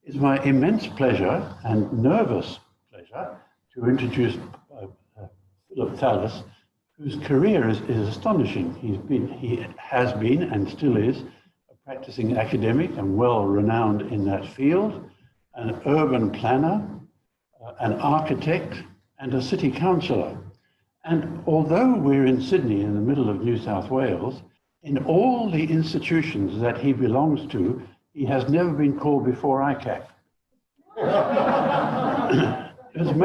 It's my immense pleasure and nervous pleasure to introduce Philip Thalis, whose career is astonishing. He has been and still is a practicing academic and well renowned in that field, an urban planner, an architect, and a city councillor. And although we're in Sydney, in the middle of New South Wales, in all the institutions that he belongs to, he has never been called before ICAC. It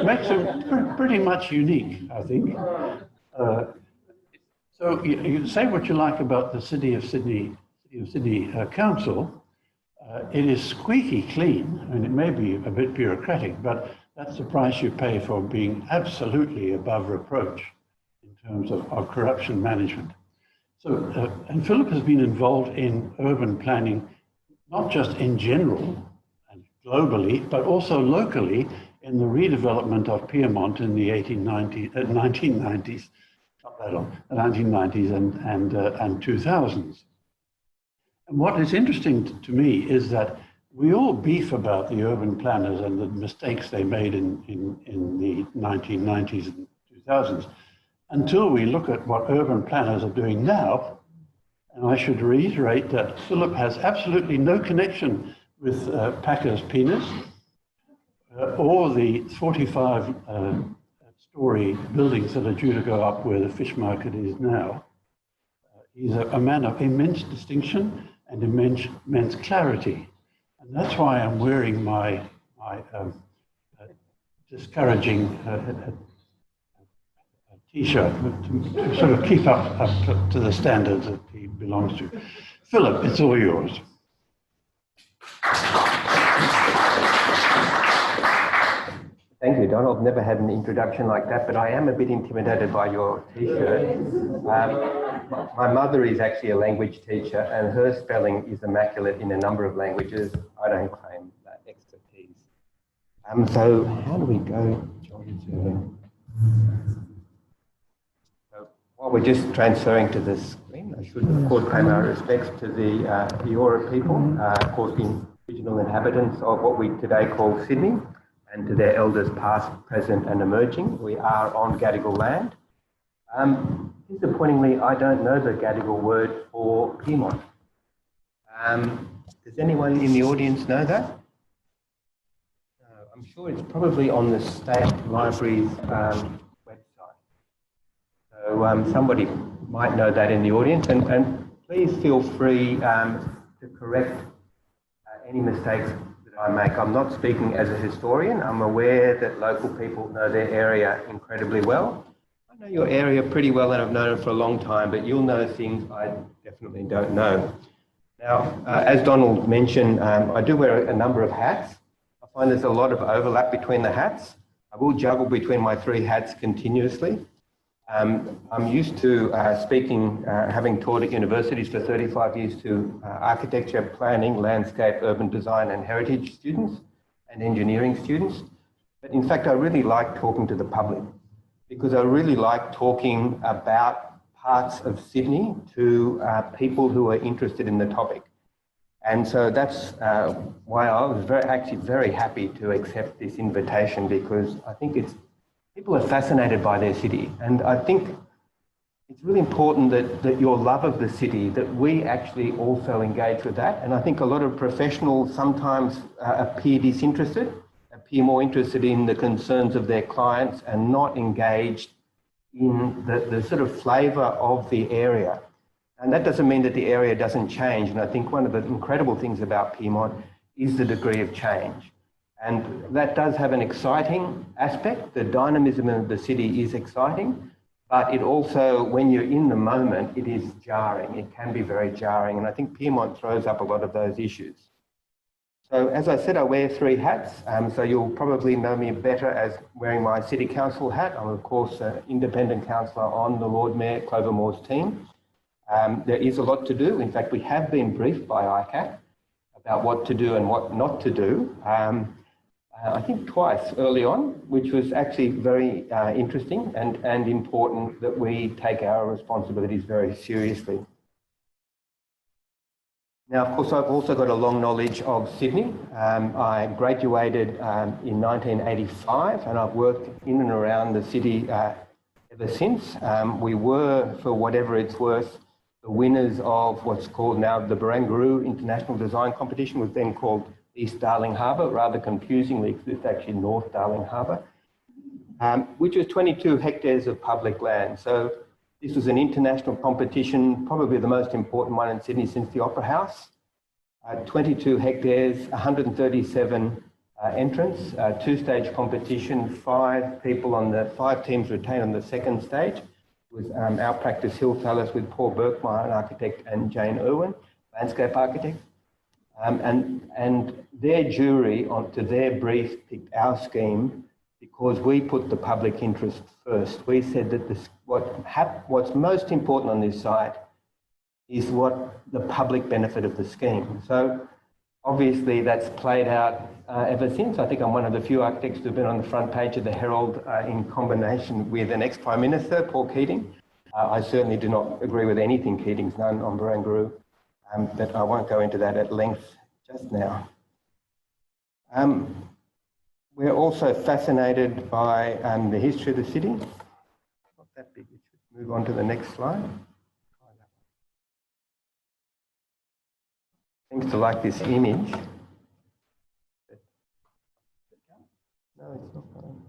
makes him pretty much unique, I think. So you can say what you like about the City of Sydney Council. It is squeaky clean, and it may be a bit bureaucratic, but that's the price you pay for being absolutely above reproach in terms of corruption management. So, and Philip has been involved in urban planning, not just in general and globally, but also locally in the redevelopment of Pyrmont in the 1990s, not that long, the 1990s and 2000s. And what is interesting to me is that we all beef about the urban planners and the mistakes they made in the 1990s and 2000s until we look at what urban planners are doing now. And I should reiterate that Philip has absolutely no connection with Packer's penis or the 45-storey buildings that are due to go up where the fish market is now. He's a man of immense distinction and immense clarity. And that's why I'm wearing my discouraging T-shirt to sort of keep up to the standards that he belongs to. Philip, it's all yours. Thank you, Don. I've never had an introduction like that, but I am a bit intimidated by your T-shirt. My mother is actually a language teacher, and her spelling is immaculate in a number of languages. I don't claim that expertise. So how do we go, John? So while we're just transferring to the screen, I should of course pay my respects to the Eora people, of course the original inhabitants of what we today call Sydney, and to their elders past, present and emerging. We are on Gadigal land. Disappointingly, I don't know the Gadigal word for Pyrmont. Does anyone in the audience know that? No, I'm sure it's probably on the State Library's website. So somebody might know that in the audience, and please feel free to correct any mistakes I make. I'm not speaking as a historian. I'm aware that local people know their area incredibly well. I know your area pretty well and I've known it for a long time, but you'll know things I definitely don't know. Now, as Donald mentioned, I do wear a number of hats. I find there's a lot of overlap between the hats. I will juggle between my three hats continuously. I'm used to speaking, having taught at universities for 35 years to architecture, planning, landscape, urban design and heritage students and engineering students. But in fact, I really like talking to the public because I really like talking about parts of Sydney to people who are interested in the topic. And so that's why I was actually very happy to accept this invitation, because I think people are fascinated by their city, and I think it's really important that your love of the city, that we actually also engage with that. And I think a lot of professionals sometimes appear disinterested, appear more interested in the concerns of their clients and not engaged in the sort of flavour of the area. And that doesn't mean that the area doesn't change. And I think one of the incredible things about Pyrmont is the degree of change. And that does have an exciting aspect. The dynamism of the city is exciting, but it also, when you're in the moment, it is jarring. It can be very jarring. And I think Pyrmont throws up a lot of those issues. So as I said, I wear three hats. So you'll probably know me better as wearing my City Council hat. I'm of course an independent councillor on the Lord Mayor Clover Moore's team. There is a lot to do. In fact, we have been briefed by ICAC about what to do and what not to do. I think twice early on, which was actually very interesting and important that we take our responsibilities very seriously. Now, of course, I've also got a long knowledge of Sydney. I graduated in 1985 and I've worked in and around the city ever since. We were, for whatever it's worth, the winners of what's called now the Barangaroo International Design Competition, was then called East Darling Harbour, rather confusingly, because it's actually North Darling Harbour, which was 22 hectares of public land. So this was an international competition, probably the most important one in Sydney since the Opera House. 22 hectares, 137 entrants, two-stage competition, five teams retained on the second stage. It was our practice, Philip Thalis, with Paul Berkmeyer, an architect, and Jane Irwin, landscape architect. And their jury, onto their brief, picked our scheme because we put the public interest first. We said that what's most important on this site is what the public benefit of the scheme. So obviously that's played out ever since. I think I'm one of the few architects who've been on the front page of the Herald in combination with an ex-Prime Minister, Paul Keating. I certainly do not agree with anything Keating's done on Barangaroo, but I won't go into that at length just now. We're also fascinated by the history of the city. Not that big, we should move on to the next slide. Seems to like this image. No, it's not going.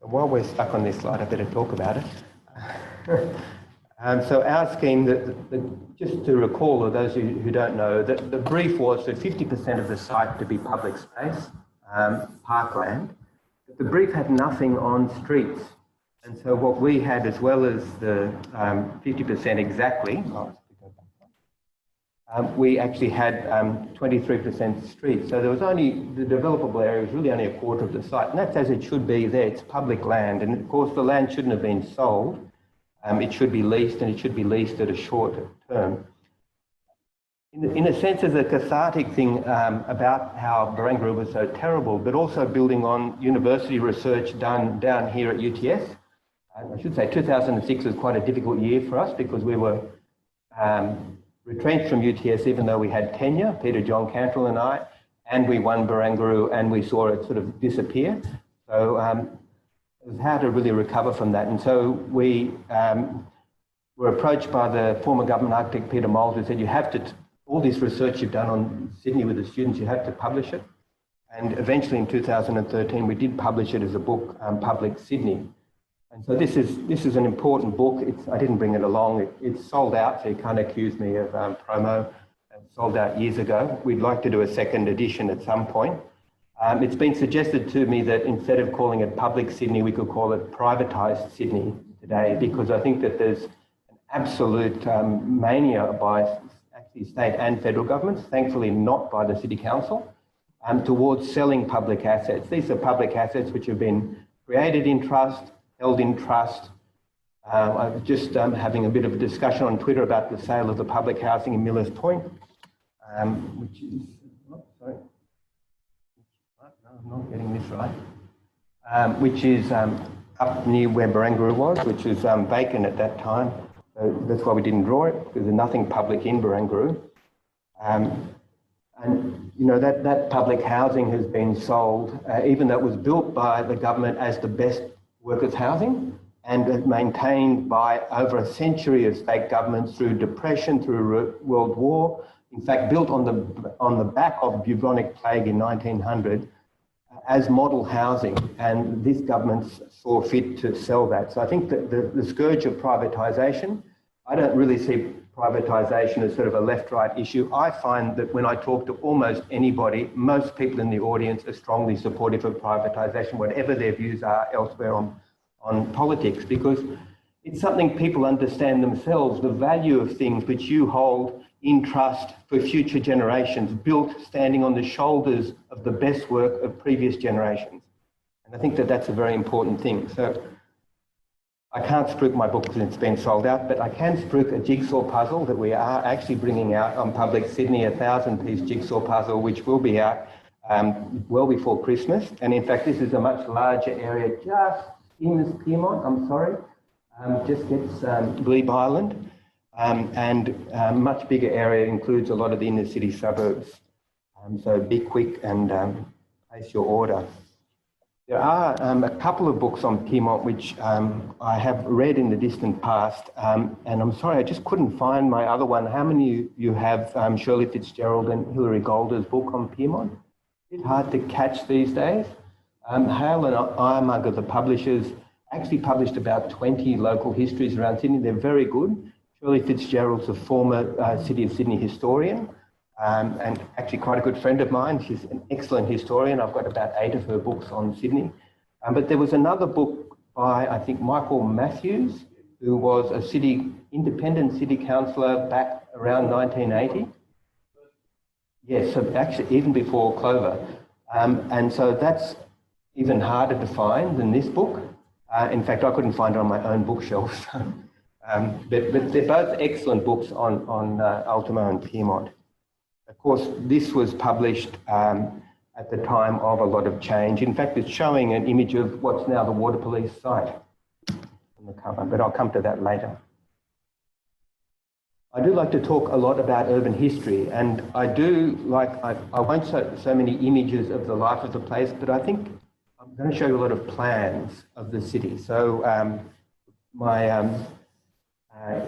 So while we're stuck on this slide, I better talk about it. So our scheme, just to recall, or those who don't know, the brief was for 50% of the site to be public space, parkland. But the brief had nothing on streets. And so what we had, as well as the 50% exactly, we actually had 23% streets. So there was only, the developable area was really only a quarter of the site. And that's as it should be there. It's public land. And of course, the land shouldn't have been sold. It should be leased, and it should be leased at a short term. In a sense, there's a cathartic thing about how Barangaroo was so terrible, but also building on university research done down here at UTS. I should say 2006 was quite a difficult year for us because we were retrenched from UTS even though we had tenure, Peter John Cantrell and I, and we won Barangaroo and we saw it sort of disappear. So it was how to really recover from that. And so we were approached by the former government architect, Peter Mould, who said, you have to, all this research you've done on Sydney with the students, you have to publish it. And eventually in 2013, we did publish it as a book, Public Sydney. And so this is an important book. I didn't bring it along. It's sold out, so you can't accuse me of promo. It sold out years ago. We'd like to do a second edition at some point. It's been suggested to me that instead of calling it Public Sydney, we could call it Privatised Sydney today, because I think that there's an absolute mania by actually state and federal governments, thankfully not by the City Council, towards selling public assets. These are public assets which have been created in trust, held in trust. I was just having a bit of a discussion on Twitter about the sale of the public housing in Millers Point, which is, oh, sorry. No, I'm not getting this right. Which is up near where Barangaroo was, which was vacant at that time. So that's why we didn't draw it, because there's nothing public in Barangaroo. And you know, that public housing has been sold, even though it was built by the government as the best workers' housing and maintained by over a century of state governments through depression, through World War. In fact, built on the back of bubonic plague in 1900 as model housing, and this government saw fit to sell that. So I think that the scourge of privatisation, I don't really see privatisation as sort of a left-right issue. I find that when I talk to almost anybody, most people in the audience are strongly supportive of privatisation, whatever their views are elsewhere on politics, because it's something people understand themselves, the value of things which you hold in trust for future generations, built standing on the shoulders of the best work of previous generations. And I think that that's a very important thing. So I can't spruik my book because it's been sold out, but I can spruik a jigsaw puzzle that we are actually bringing out on Public Sydney, a 1,000-piece jigsaw puzzle, which will be out well before Christmas. And in fact, this is a much larger area just in this Pyrmont, I'm sorry. just gets Glebe Island, and a much bigger area includes a lot of the inner city suburbs. So be quick and place your order. There are a couple of books on Pyrmont which I have read in the distant past, and I'm sorry, I just couldn't find my other one. How many of you have Shirley Fitzgerald and Hilary Golder's book on Pyrmont? It's hard to catch these days. Hale and Ironmug, the publishers, actually published about 20 local histories around Sydney. They're very good. Shirley Fitzgerald's a former City of Sydney historian, and actually quite a good friend of mine. She's an excellent historian. I've got about 8 of her books on Sydney. But there was another book by, I think, Michael Matthews, who was a independent city councillor back around 1980. Yes, so actually even before Clover. And so that's even harder to find than this book. In fact, I couldn't find it on my own bookshelf. But they're both excellent books on Ultimo and Pyrmont. Of course, this was published at the time of a lot of change. In fact, it's showing an image of what's now the Water Police site on the cover, but I'll come to that later. I do like to talk a lot about urban history, and I do like, I won't show so many images of the life of the place, but I think I'm going to show you a lot of plans of the city. So my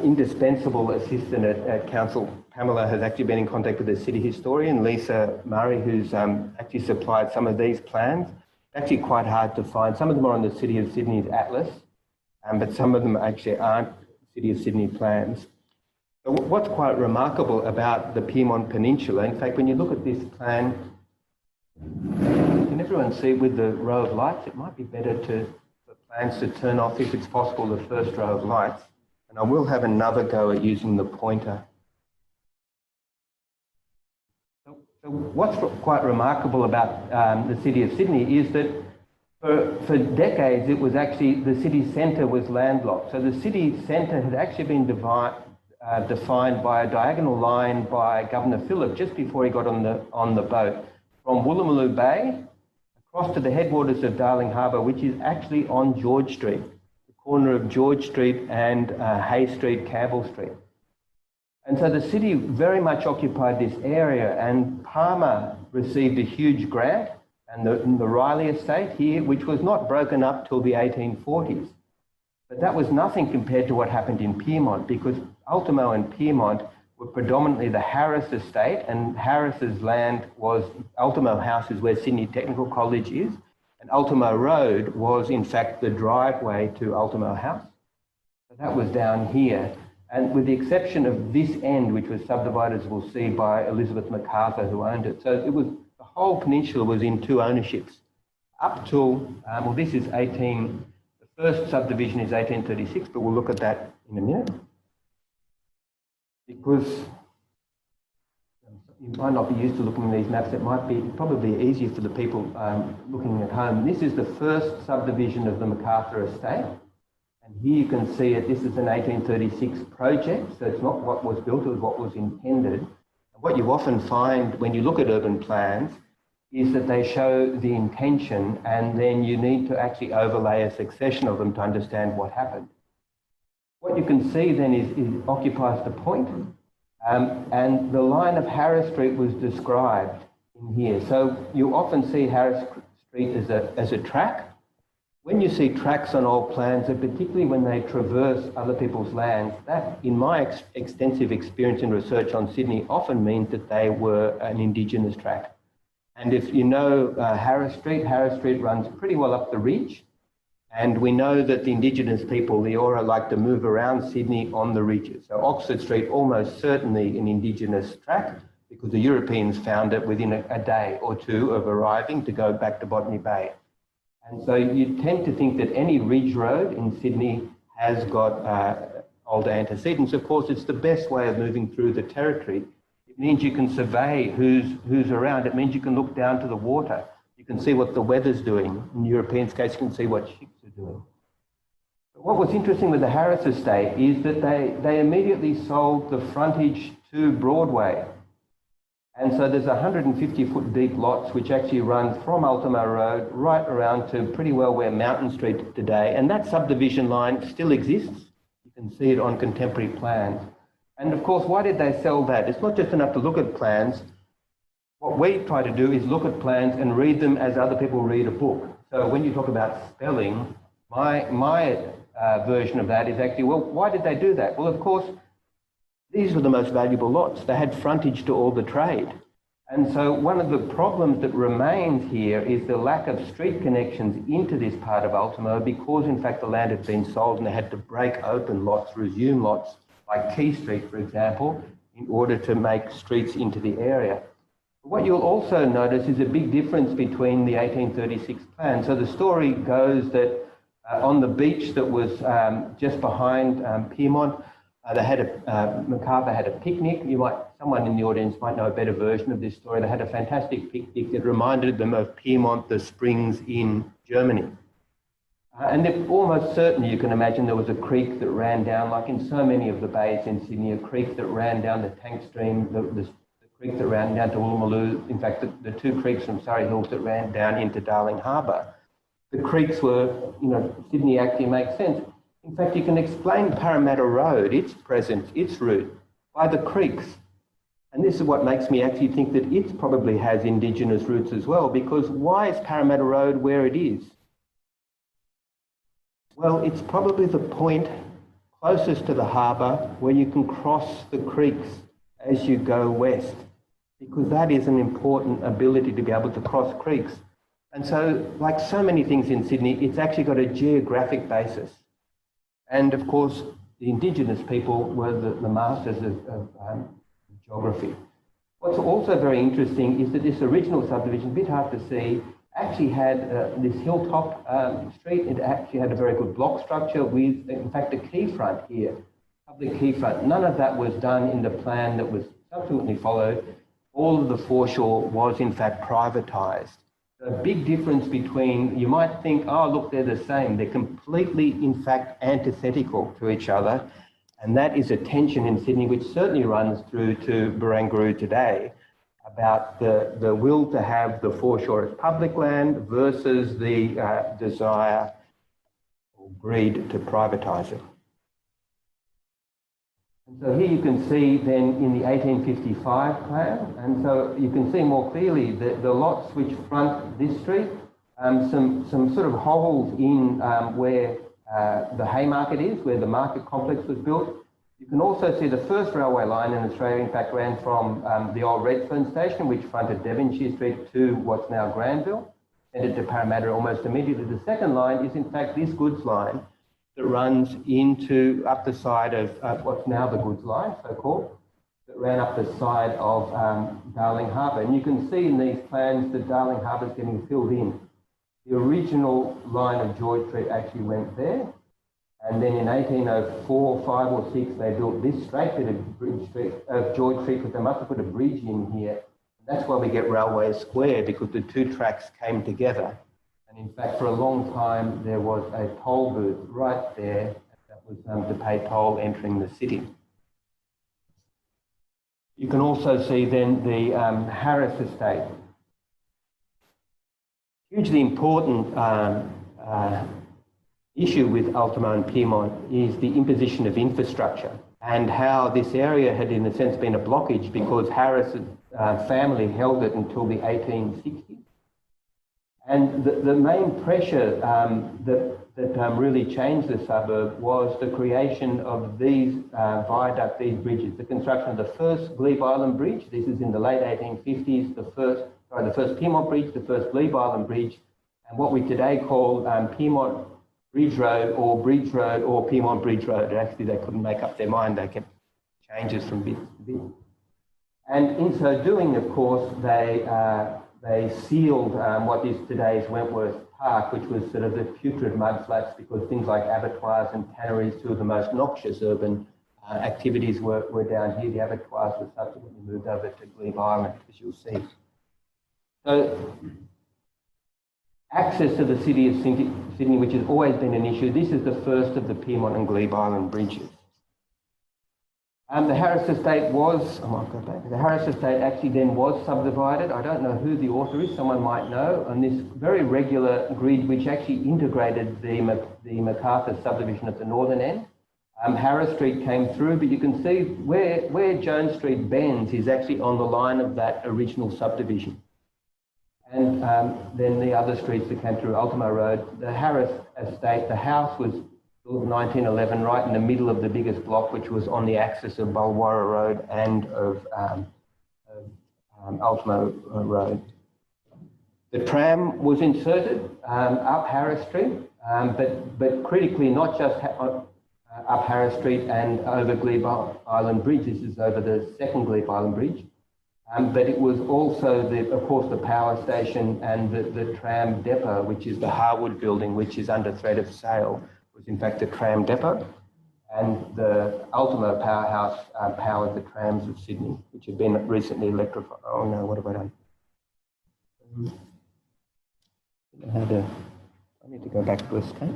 indispensable assistant at Council, Pamela, has actually been in contact with the city historian, Lisa Murray, who's actually supplied some of these plans. Actually quite hard to find. Some of them are on the City of Sydney's atlas, but some of them actually aren't City of Sydney plans. So what's quite remarkable about the Pyrmont Peninsula, in fact, when you look at this plan, can everyone see with the row of lights? It might be better for plans to turn off, if it's possible, the first row of lights. And I will have another go at using the pointer. So what's quite remarkable about the City of Sydney is that for decades, it was actually, the city centre was landlocked. So the city centre had actually been defined by a diagonal line by Governor Philip just before he got on the boat from Woolloomooloo Bay across to the headwaters of Darling Harbour, which is actually on George Street, the corner of George Street and Hay Street, Campbell Street. And so the city very much occupied this area, and Palmer received a huge grant, and the Riley estate here, which was not broken up till the 1840s. But that was nothing compared to what happened in Pyrmont, because Ultimo and Pyrmont were predominantly the Harris estate, and Harris's land was, Ultimo House is where Sydney Technical College is, and Ultimo Road was in fact the driveway to Ultimo House. So that was down here. And with the exception of this end, which was subdivided, as we'll see, by Elizabeth MacArthur, who owned it. So it was, the whole peninsula was in 2 ownerships. Up till, well, this is the first subdivision is 1836, but we'll look at that in a minute. Because you might not be used to looking at these maps, it might be probably easier for the people looking at home. This is the first subdivision of the MacArthur estate. And here you can see it, this is an 1836 project, so it's not what was built, it was what was intended. And what you often find when you look at urban plans is that they show the intention, and then you need to actually overlay a succession of them to understand what happened. What you can see then is occupies the point, and the line of Harris Street was described in here. So you often see Harris Street as a track. When you see tracks on old plans, and particularly when they traverse other people's lands, that, in my extensive experience and research on Sydney, often means that they were an Indigenous track. And if you know Harris Street runs pretty well up the ridge. And we know that the Indigenous people, the Eora, like to move around Sydney on the ridges. So Oxford Street, almost certainly an Indigenous track, because the Europeans found it within a day or two of arriving to go back to Botany Bay. And so you tend to think that any ridge road in Sydney has got older antecedents. Of course, it's the best way of moving through the territory. It means you can survey who's around. It means you can look down to the water. You can see what the weather's doing. In Europeans' case, you can see what ships are doing. But what was interesting with the Harris estate is that they immediately sold the frontage to Broadway. And so there's 150-foot deep lots which actually run from Ultimo Road right around to pretty well where Mountain Street today. And that subdivision line still exists. You can see it on contemporary plans. And of course, why did they sell that? It's not just enough to look at plans. What we try to do is look at plans and read them as other people read a book. So when you talk about spelling, my version of that is actually, well, why did they do that? Well, of course, these were the most valuable lots. They had frontage to all the trade. And so one of the problems that remains here is the lack of street connections into this part of Ultimo because, in fact, the land had been sold and they had to break open lots, resume lots, like Key Street, for example, in order to make streets into the area. What you'll also notice is a big difference between the 1836 plan. So the story goes that on the beach that was just behind Pyrmont, MacArthur had a picnic. Someone in the audience might know a better version of this story. They had a fantastic picnic that reminded them of Pyrmont, the springs in Germany. And they're almost certain, you can imagine, there was a creek that ran down, like in so many of the bays in Sydney, a creek that ran down the Tank Stream, the creek that ran down to Woolloomooloo. In fact, the two creeks from Surrey Hills that ran down into Darling Harbour. The creeks were, Sydney actually makes sense. In fact, you can explain Parramatta Road, its presence, its route, by the creeks. And this is what makes me actually think that it probably has Indigenous roots as well, because why is Parramatta Road where it is? Well, it's probably the point closest to the harbour where you can cross the creeks as you go west, because that is an important ability to be able to cross creeks. And so, like so many things in Sydney, it's actually got a geographic basis. And of course, the Indigenous people were the masters of geography. What's also very interesting is that this original subdivision, a bit hard to see, actually had this hilltop street. It actually had a very good block structure with, in fact, a quayfront here, public quayfront. None of that was done in the plan that was subsequently followed. All of the foreshore was, in fact, privatised. A big difference between, you might think, oh, look, they're the same. They're completely, in fact, antithetical to each other. And that is a tension in Sydney, which certainly runs through to Barangaroo today, about the will to have the foreshore as public land versus the desire or greed to privatise it. And so here you can see then in the 1855 plan, and so you can see more clearly the lots which front this street, some sort of holes in where the Haymarket is, where the market complex was built. You can also see the first railway line in Australia, in fact, ran from the old Redfern station, which fronted Devonshire Street, to what's now Granville, headed to Parramatta almost immediately. The second line is, in fact, this goods line that runs up the side of what's now the goods line, so-called, that ran up the side of Darling Harbour. And you can see in these plans that Darling Harbour is getting filled in. The original line of George Street actually went there. And then in 1804, 5 or 6, they built this straight bit of George Street, because they must have put a bridge in here. And that's why we get Railway Square, because the two tracks came together. And in fact, for a long time, there was a toll booth right there that was to pay toll entering the city. You can also see then the Harris estate. Hugely important issue with Ultimo and Pyrmont is the imposition of infrastructure, and how this area had, in a sense, been a blockage because Harris' family held it until the 1860s. And the main pressure that really changed the suburb was the creation of these viaduct, these bridges, the construction of the first Glebe Island Bridge. This is in the late 1850s, the first Pyrmont Bridge, the first Glebe Island Bridge, and what we today call Pyrmont Bridge Road or Pyrmont Bridge Road. Actually, they couldn't make up their mind. They kept changes from bit to bit. And in so doing, of course, they sealed what is today's Wentworth Park, which was sort of the putrid mudflats, because things like abattoirs and tanneries, two of the most noxious urban activities, were down here. The abattoirs were subsequently moved over to Glebe Island, as you'll see. So, access to the city of Sydney, which has always been an issue, this is the first of the Pyrmont and Glebe Island bridges. The Harris estate was, I might go back. The Harris estate actually then was subdivided. I don't know who the author is, someone might know, on this very regular grid which actually integrated the MacArthur subdivision at the northern end. Harris Street came through, but you can see where Jones Street bends is actually on the line of that original subdivision. And then the other streets that came through, Ultimo Road, the Harris estate, the house was built in 1911, right in the middle of the biggest block, which was on the axis of Bulwarra Road and of Ultimo Road. The tram was inserted up Harris Street, but critically not just up Harris Street and over Glebe Island Bridge. This is over the second Glebe Island Bridge. But it was also, of course, the power station and the tram depot, which is the Harwood building, which is under threat of sale, was in fact a tram depot. And the Ultimo powerhouse powered the trams of Sydney, which had been recently electrified. Oh no, what have I done? I need to go back to escape.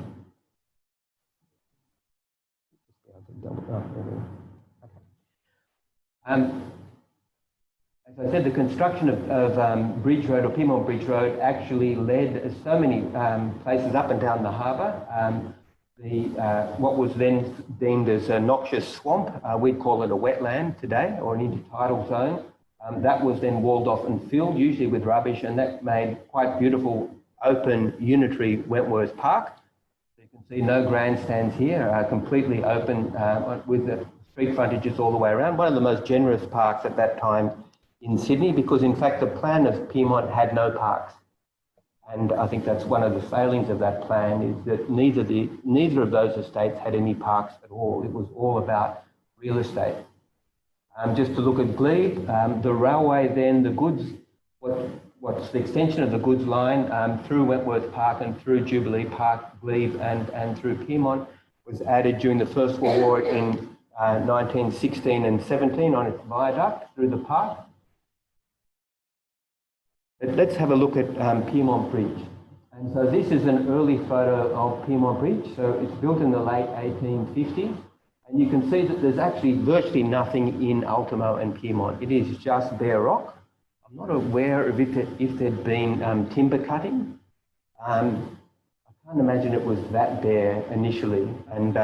As I said, the construction of Bridge Road or Pyrmont Bridge Road actually led so many places up and down the harbour. What was then deemed as a noxious swamp, we'd call it a wetland today, or an intertidal zone. That was then walled off and filled, usually with rubbish, and that made quite beautiful, open, unitary Wentworth Park. So you can see no grandstands here, completely open with the street frontages all the way around. One of the most generous parks at that time in Sydney, because in fact the plan of Pyrmont had no parks. And I think that's one of the failings of that plan, is that neither of those estates had any parks at all. It was all about real estate. Just to look at Glebe, the railway then, the goods, what's the extension of the goods line through Wentworth Park and through Jubilee Park, Glebe and through Pyrmont was added during the First World War in 1916 and 17 on its viaduct through the park. Let's have a look at Pyrmont Bridge. And so this is an early photo of Pyrmont Bridge. So it's built in the late 1850s. And you can see that there's actually virtually nothing in Ultimo and Pyrmont. It is just bare rock. I'm not aware of if there'd been timber cutting. I can't imagine it was that bare initially. And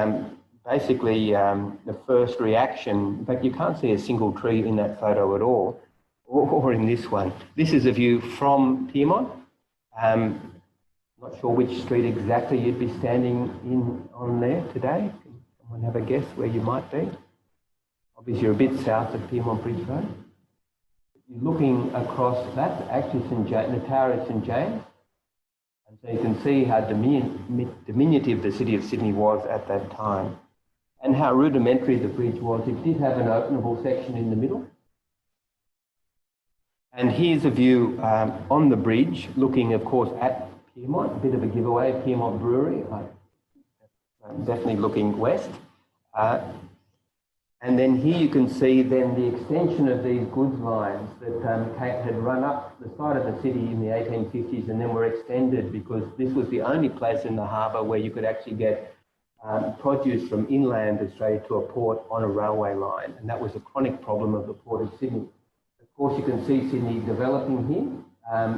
basically the first reaction, in fact, you can't see a single tree in that photo at all, or in this one. This is a view from Pyrmont. Not sure which street exactly you'd be standing on there today. Can someone have a guess where you might be? Obviously you're a bit south of Pyrmont Bridge Road. You're looking across, that's actually the Tower of St James. And so you can see how diminutive the city of Sydney was at that time, and how rudimentary the bridge was. It did have an openable section in the middle. And here's a view on the bridge, looking, of course, at Pyrmont, a bit of a giveaway, Pyrmont Brewery, definitely looking west. And then here you can see then the extension of these goods lines that had run up the side of the city in the 1850s and then were extended, because this was the only place in the harbour where you could actually get produce from inland Australia to a port on a railway line. And that was a chronic problem of the Port of Sydney. Of course, you can see Sydney developing here,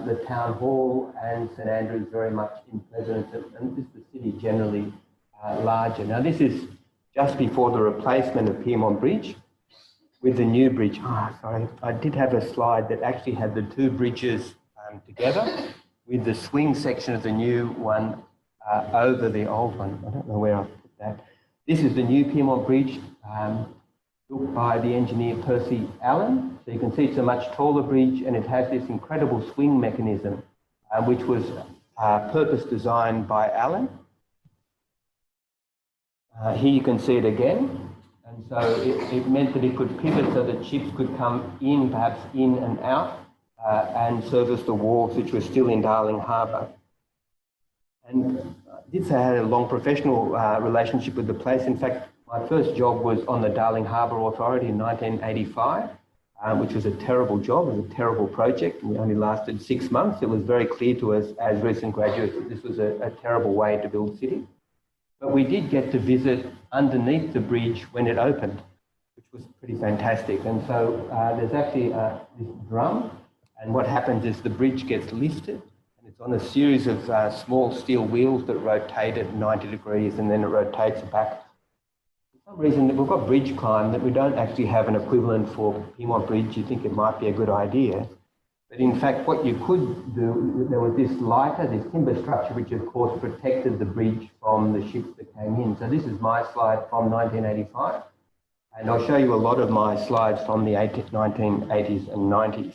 the town hall and St Andrews very much in presence, and just the city generally larger. Now, this is just before the replacement of Pyrmont Bridge with the new bridge. Sorry, I did have a slide that actually had the two bridges together with the swing section of the new one over the old one. I don't know where I put that. This is the new Pyrmont Bridge, built by the engineer Percy Allen. So you can see it's a much taller bridge, and it has this incredible swing mechanism, which was purpose designed by Allen. Here you can see it again. And so it meant that it could pivot so that ships could come in, perhaps in and out, and service the wharves, which were still in Darling Harbour. And I did say I had a long professional relationship with the place. In fact, my first job was on the Darling Harbour Authority in 1985, which was a terrible job. It was a terrible project, and it only lasted 6 months. It was very clear to us as recent graduates that this was a terrible way to build a city. But we did get to visit underneath the bridge when it opened, which was pretty fantastic. And so there's actually this drum, and what happens is the bridge gets lifted, and it's on a series of small steel wheels that rotate at 90 degrees, and then it rotates back. For some reason, we've got bridge climb that we don't actually have an equivalent for Pyrmont Bridge. You think it might be a good idea. But in fact, what you could do, there was this lighter, this timber structure, which of course protected the bridge from the ships that came in. So this is my slide from 1985. And I'll show you a lot of my slides from the 1980s and 90s.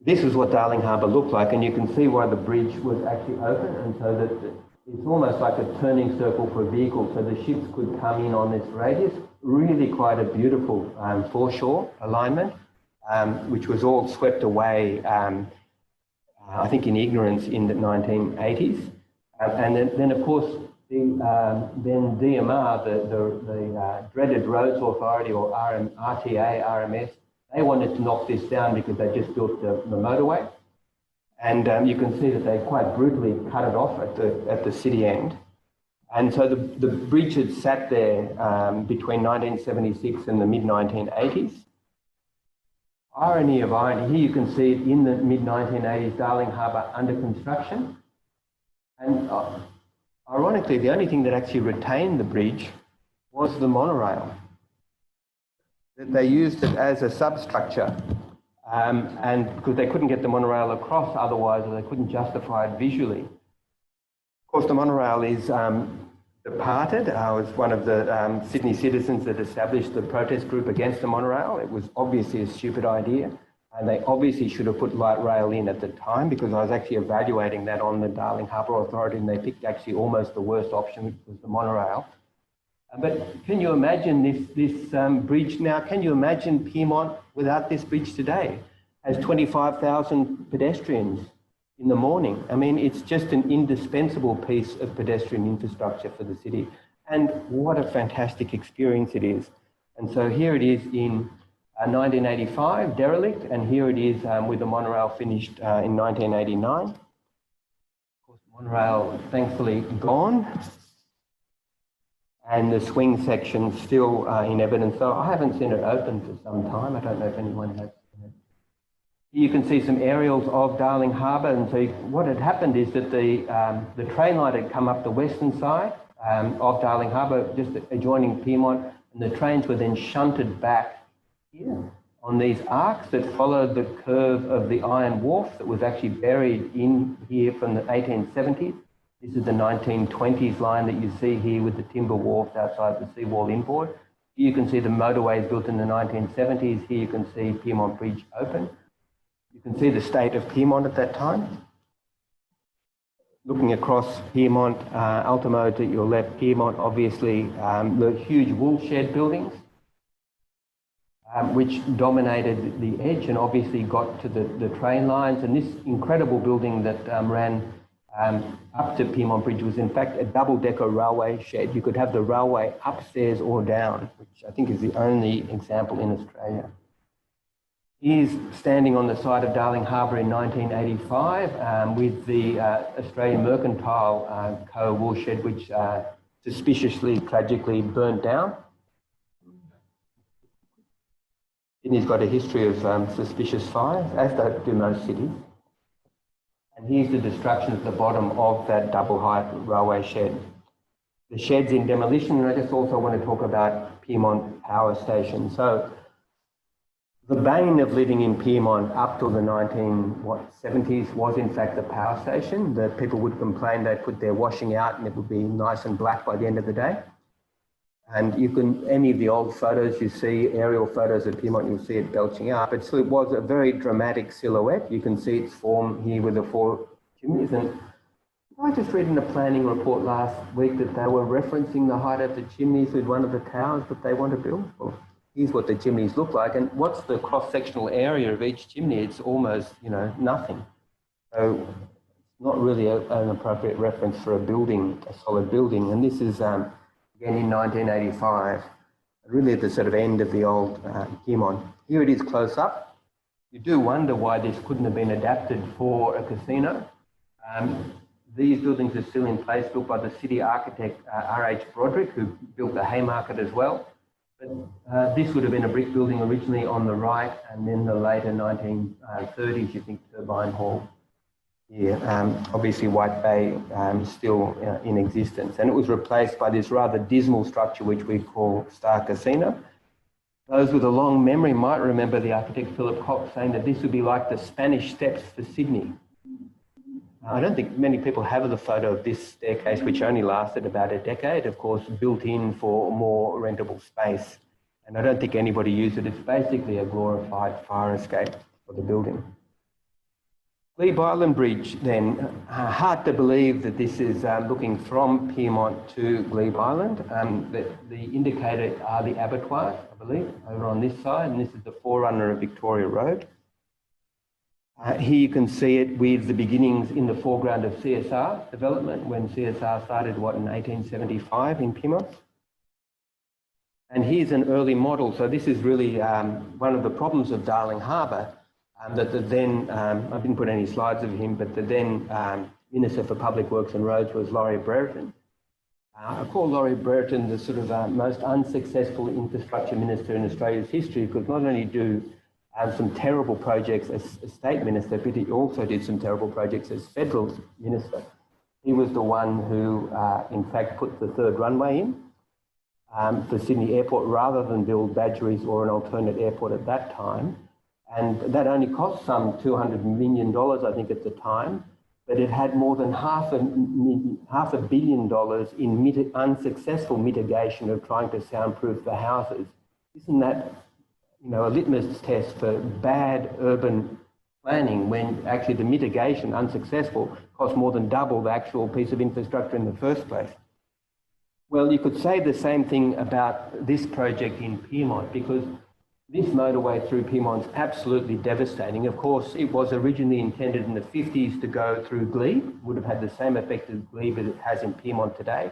This is what Darling Harbour looked like, and you can see why the bridge was actually open, and so that it's almost like a turning circle for a vehicle, so the ships could come in on this radius. Really quite a beautiful foreshore alignment, which was all swept away, I think, in ignorance in the 1980s. And then of course, then DMR, the dreaded Roads Authority, or RTA, RMS, they wanted to knock this down because they just built the motorway. And you can see that they quite brutally cut it off at the city end. And so the bridge had sat there between 1976 and the mid-1980s. Irony of irony, here you can see it in the mid-1980s, Darling Harbour under construction. And ironically, the only thing that actually retained the bridge was the monorail. That they used it as a substructure, and because they couldn't get the monorail across otherwise, or they couldn't justify it visually. Of course, the monorail is departed. I was one of the Sydney citizens that established the protest group against the monorail. It was obviously a stupid idea, and they obviously should have put light rail in at the time, because I was actually evaluating that on the Darling Harbour Authority, and they picked actually almost the worst option, which was the monorail. But can you imagine this bridge now? Can you imagine Pyrmont without this bridge today? Has 25,000 pedestrians in the morning. I mean, it's just an indispensable piece of pedestrian infrastructure for the city. And what a fantastic experience it is. And so here it is in 1985, derelict, and here it is with the monorail finished in 1989. Of course, monorail thankfully gone. And the swing section still in evidence. So I haven't seen it open for some time. I don't know if anyone has seen it. Here you can see some aerials of Darling Harbour. And so what had happened is that the train line had come up the western side of Darling Harbour, just adjoining Pyrmont, and the trains were then shunted back here on these arcs that followed the curve of the iron wharf that was actually buried in here from the 1870s. This is the 1920s line that you see here with the timber wharf outside the seawall inboard. Here you can see the motorways built in the 1970s. Here you can see Pyrmont Bridge open. You can see the state of Pyrmont at that time. Looking across Pyrmont, Ultimo to your left, Pyrmont, obviously the huge wool shed buildings, which dominated the edge and obviously got to the train lines. And this incredible building that ran up to Pyrmont Bridge was in fact a double-decker railway shed. You could have the railway upstairs or down, which I think is the only example in Australia. He's standing on the site of Darling Harbour in 1985 with the Australian Mercantile Co. wool shed, which suspiciously, tragically burnt down. Sydney's got a history of suspicious fires, as do most cities. And here's the destruction at the bottom of that double-height railway shed. The shed's in demolition, and I just also want to talk about Pyrmont Power Station. So the bane of living in Pyrmont up till the 1970s was in fact the power station. The people would complain they'd put their washing out and it would be nice and black by the end of the day. And you can, any of the old photos you see, aerial photos of Pyrmont, you'll see it belching out. But so it was a very dramatic silhouette. You can see its form here with the four chimneys. And I just read in a planning report last week that they were referencing the height of the chimneys with one of the towers that they want to build. Well, here's what the chimneys look like. And what's the cross-sectional area of each chimney? It's almost, nothing. So it's not really an appropriate reference for a building, a solid building. And this is, again in 1985, really at the sort of end of the old Pyrmont. Here it is close up. You do wonder why this couldn't have been adapted for a casino. these buildings are still in place, built by the city architect R.H. Broderick, who built the Haymarket as well. But this would have been a brick building originally on the right, and then the later 1930s, you think, Turbine Hall. Yeah, obviously White Bay still in existence, and it was replaced by this rather dismal structure which we call Star Casino. Those with a long memory might remember the architect Philip Cox saying that this would be like the Spanish Steps for Sydney. I don't think many people have the photo of this staircase, which only lasted about a decade, of course, built in for more rentable space. And I don't think anybody used it. It's basically a glorified fire escape for the building. Glebe Island Bridge, then, hard to believe that this is looking from Pyrmont to Glebe Island. The indicator are the abattoirs, I believe, over on this side, and this is the forerunner of Victoria Road. Here you can see it with the beginnings in the foreground of CSR development, when CSR started, what, in 1875 in Pyrmont. And here's an early model. So this is really one of the problems of Darling Harbour, that the then, I didn't put any slides of him, but the then Minister for Public Works and Roads was Laurie Brereton. I call Laurie Brereton the sort of most unsuccessful infrastructure minister in Australia's history, because not only do some terrible projects as state minister, but he also did some terrible projects as federal minister. He was the one who, in fact, put the third runway in for Sydney Airport rather than build Badgerys or an alternate airport at that time. And that only cost some $200 million, I think, at the time, but it had more than half a billion dollars in unsuccessful mitigation of trying to soundproof the houses. Isn't that, you know, a litmus test for bad urban planning, when actually the mitigation, unsuccessful, cost more than double the actual piece of infrastructure in the first place? Well, you could say the same thing about this project in Pyrmont, because this motorway through Pyrmont's absolutely devastating. Of course, it was originally intended in the 50s to go through Glebe, would have had the same effect as Glebe as it has in Pyrmont today.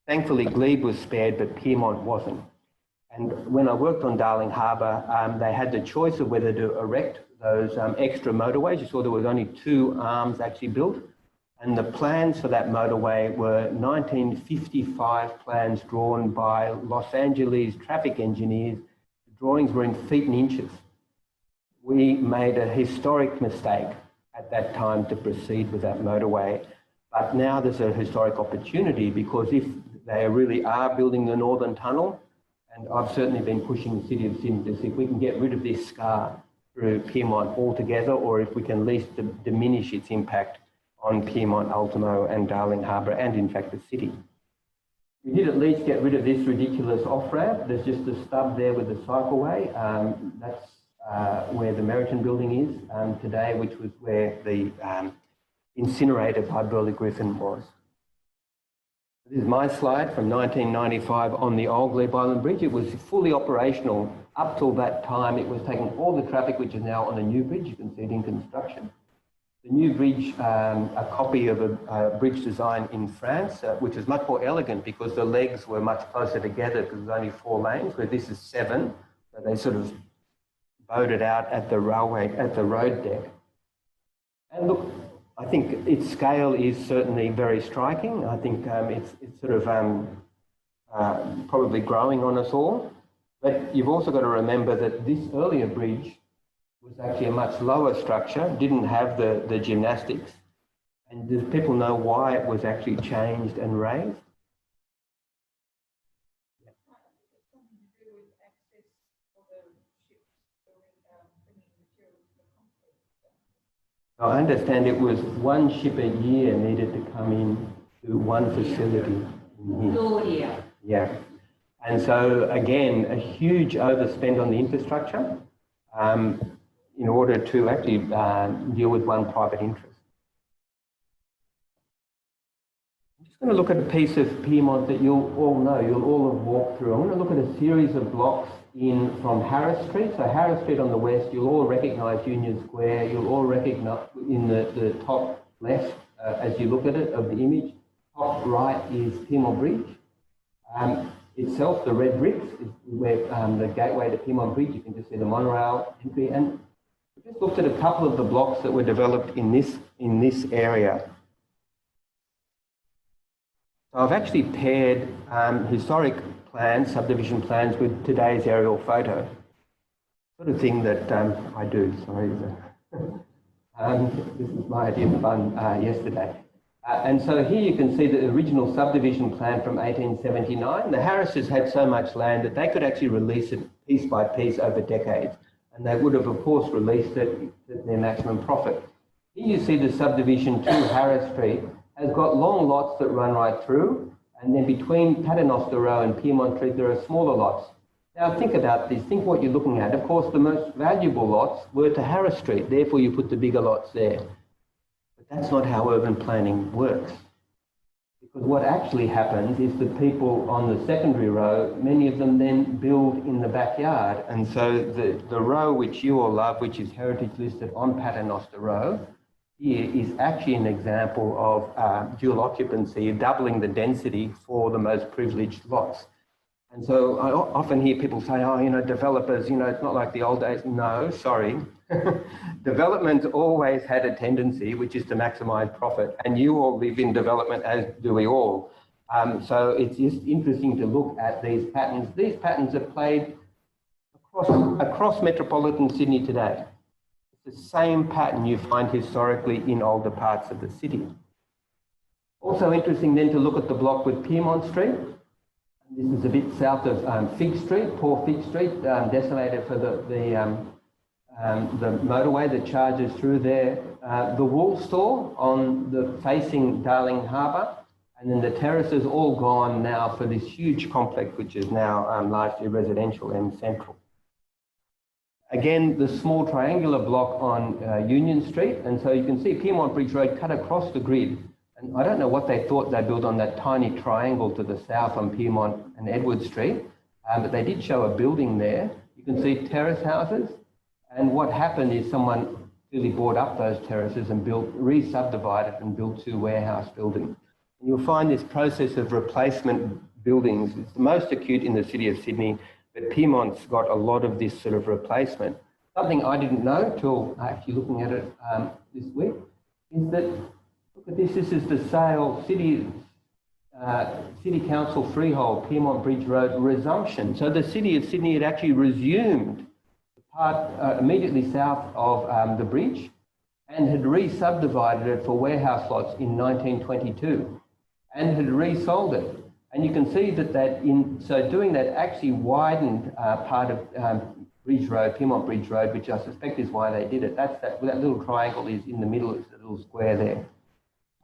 Thankfully, Glebe was spared, but Pyrmont wasn't. And when I worked on Darling Harbour, they had the choice of whether to erect those extra motorways. You saw there was only 2 arms actually built. And the plans for that motorway were 1955 plans drawn by Los Angeles traffic engineers. The drawings were in feet and inches. We made a historic mistake at that time to proceed with that motorway. But now there's a historic opportunity, because if they really are building the Northern Tunnel, and I've certainly been pushing the City of Sydney to see if we can get rid of this scar through Pyrmont altogether, or if we can at least diminish its impact on Pyrmont, Ultimo and Darling Harbour, and in fact the city. We did at least get rid of this ridiculous off-ramp. There's just a stub there with the cycleway. That's where the Meriton building is today, which was where the incinerator by Burley Griffin was. This is my slide from 1995 on the old Glebe Island Bridge. It was fully operational up till that time. It was taking all the traffic, which is now on a new bridge. You can see it in construction. The new bridge, a copy of a bridge design in France, which is much more elegant because the legs were much closer together, because there's only 4 lanes, where this is 7. So they sort of bowed it out at the railway, at the road deck. And look, I think its scale is certainly very striking. I think it's sort of probably growing on us all. But you've also got to remember that this earlier bridge was actually a much lower structure, didn't have the gymnastics. And do people know why it was actually changed and raised? I understand it was 1 ship a year needed to come in to one facility. Yeah. And so, again, a huge overspend on the infrastructure in order to actually deal with one private interest. I'm just going to look at a piece of Pyrmont that you'll all know, you'll all have walked through. I'm going to look at a series of blocks in from Harris Street. So Harris Street on the west, you'll all recognise Union Square. You'll all recognise in the top left, as you look at it, of the image. Top right is Pyrmont Bridge. Itself, the red bricks, is where the gateway to Pyrmont Bridge. You can just see the monorail entry. And we just looked at a couple of the blocks that were developed in this area. So I've actually paired historic plans, subdivision plans, with today's aerial photo. Sort of thing that I do, sorry. This is my idea of fun yesterday. And so here you can see the original subdivision plan from 1879. The Harrises had so much land that they could actually release it piece by piece over decades. And they would have, of course, released it at their maximum profit. Here you see the subdivision 2 Harris Street has got long lots that run right through. And then between Paternoster Row and Pyrmont Street, there are smaller lots. Now think about this, think what you're looking at. Of course, the most valuable lots were to Harris Street, therefore you put the bigger lots there. But that's not how urban planning works. Because what actually happens is the people on the secondary row, many of them then build in the backyard. And so the row which you all love, which is heritage listed on Paternoster Row, here is actually an example of dual occupancy, doubling the density for the most privileged lots. And so I often hear people say, oh, you know, developers, you know, it's not like the old days. No, sorry. Development always had a tendency, which is to maximise profit. And you all live in development, as do we all. So it's just interesting to look at these patterns. These patterns are played across metropolitan Sydney today. It's the same pattern you find historically in older parts of the city. Also interesting then to look at the block with Pyrmont Street. This is a bit south of Fig Street, poor Fig Street, desolated for the motorway that charges through there. The wool store on the facing Darling Harbour, and then the terraces all gone now for this huge complex, which is now largely residential and central. Again, the small triangular block on Union Street, and so you can see Pyrmont Bridge Road cut across the grid. And I don't know what they thought they built on that tiny triangle to the south on Pyrmont and Edward Street, but they did show a building there. You can see terrace houses, and what happened is someone clearly bought up those terraces and re-subdivided and built 2 warehouse buildings. And you'll find this process of replacement buildings, it's the most acute in the city of Sydney, but Pyrmont's got a lot of this sort of replacement. Something I didn't know till actually looking at it this week is that, look at this, this is the sale, City Council freehold, Pyrmont Bridge Road resumption. So the City of Sydney had actually resumed the part immediately south of the bridge and had re-subdivided it for warehouse lots in 1922 and had resold it. And you can see that in so doing that actually widened part of Bridge Road, Pyrmont Bridge Road, which I suspect is why they did it. That little triangle is in the middle, it's a little square there.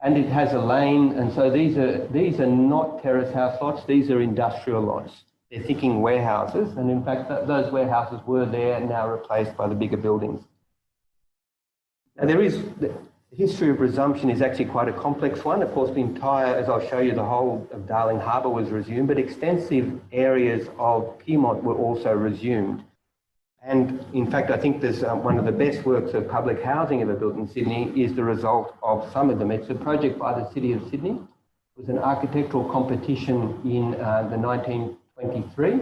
And it has a lane, and so these are not terrace house lots, these are industrial lots. They're thinking warehouses, and in fact those warehouses were there and now replaced by the bigger buildings. Now the history of resumption is actually quite a complex one. Of course, the entire, as I'll show you, the whole of Darling Harbour was resumed, but extensive areas of Pyrmont were also resumed. And in fact, I think there's one of the best works of public housing ever built in Sydney is the result of some of them. It's a project by the City of Sydney. It was an architectural competition in the 1923. It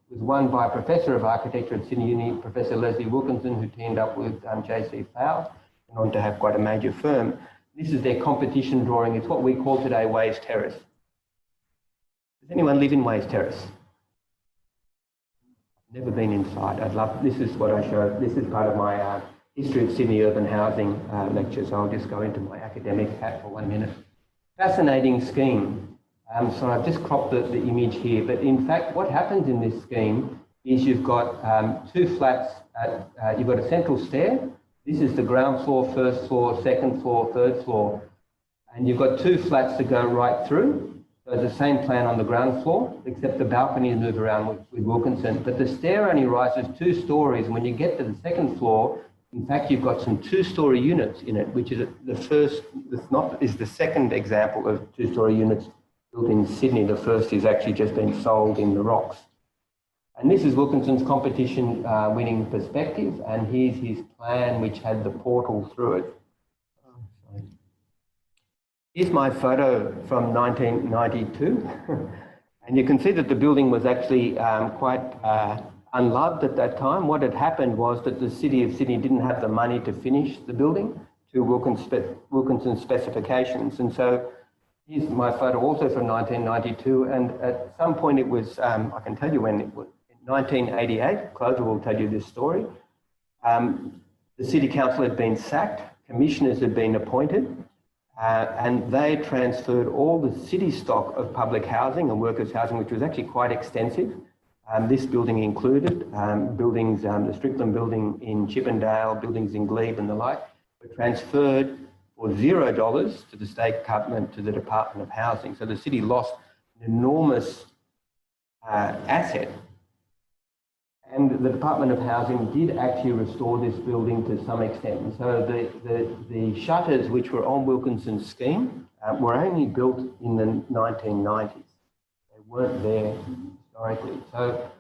was won by a professor of architecture at Sydney Uni, Professor Leslie Wilkinson, who teamed up with J.C. Fowles, and on to have quite a major firm. This is their competition drawing. It's what we call today Ways Terrace. Does anyone live in Ways Terrace? Never been inside. I'd love, this is what I show. This is part of my History of Sydney Urban Housing lecture, so I'll just go into my academic hat for 1 minute. Fascinating scheme. So I've just cropped the image here, but in fact, what happens in this scheme is you've got 2 flats, you've got a central stair. This is the ground floor, first floor, second floor, third floor, and you've got 2 flats that go right through. So the same plan on the ground floor, except the balconies move around with Wilkinson. But the stair only rises 2 stories. And when you get to the second floor, in fact, you've got some 2-story units in it, which is the second example of 2-story units built in Sydney. The first is actually just been sold in the Rocks. And this is Wilkinson's competition winning perspective. And here's his plan, which had the portal through it. Here's my photo from 1992, and you can see that the building was actually quite unloved at that time. What had happened was that the City of Sydney didn't have the money to finish the building to Wilkinson's specifications, and so Here's my photo also from 1992, and at some point it was, I can tell you when it was, in 1988, Clover will tell you this story. The City Council had been sacked, commissioners had been appointed, and they transferred all the city stock of public housing and workers' housing, which was actually quite extensive. This building included buildings, the Strickland building in Chippendale, buildings in Glebe and the like, were transferred for $0 to the state government, to the Department of Housing. So the city lost an enormous asset. And the Department of Housing did actually restore this building to some extent. And so the shutters which were on Wilkinson's scheme were only built in the 1990s. They weren't there historically. So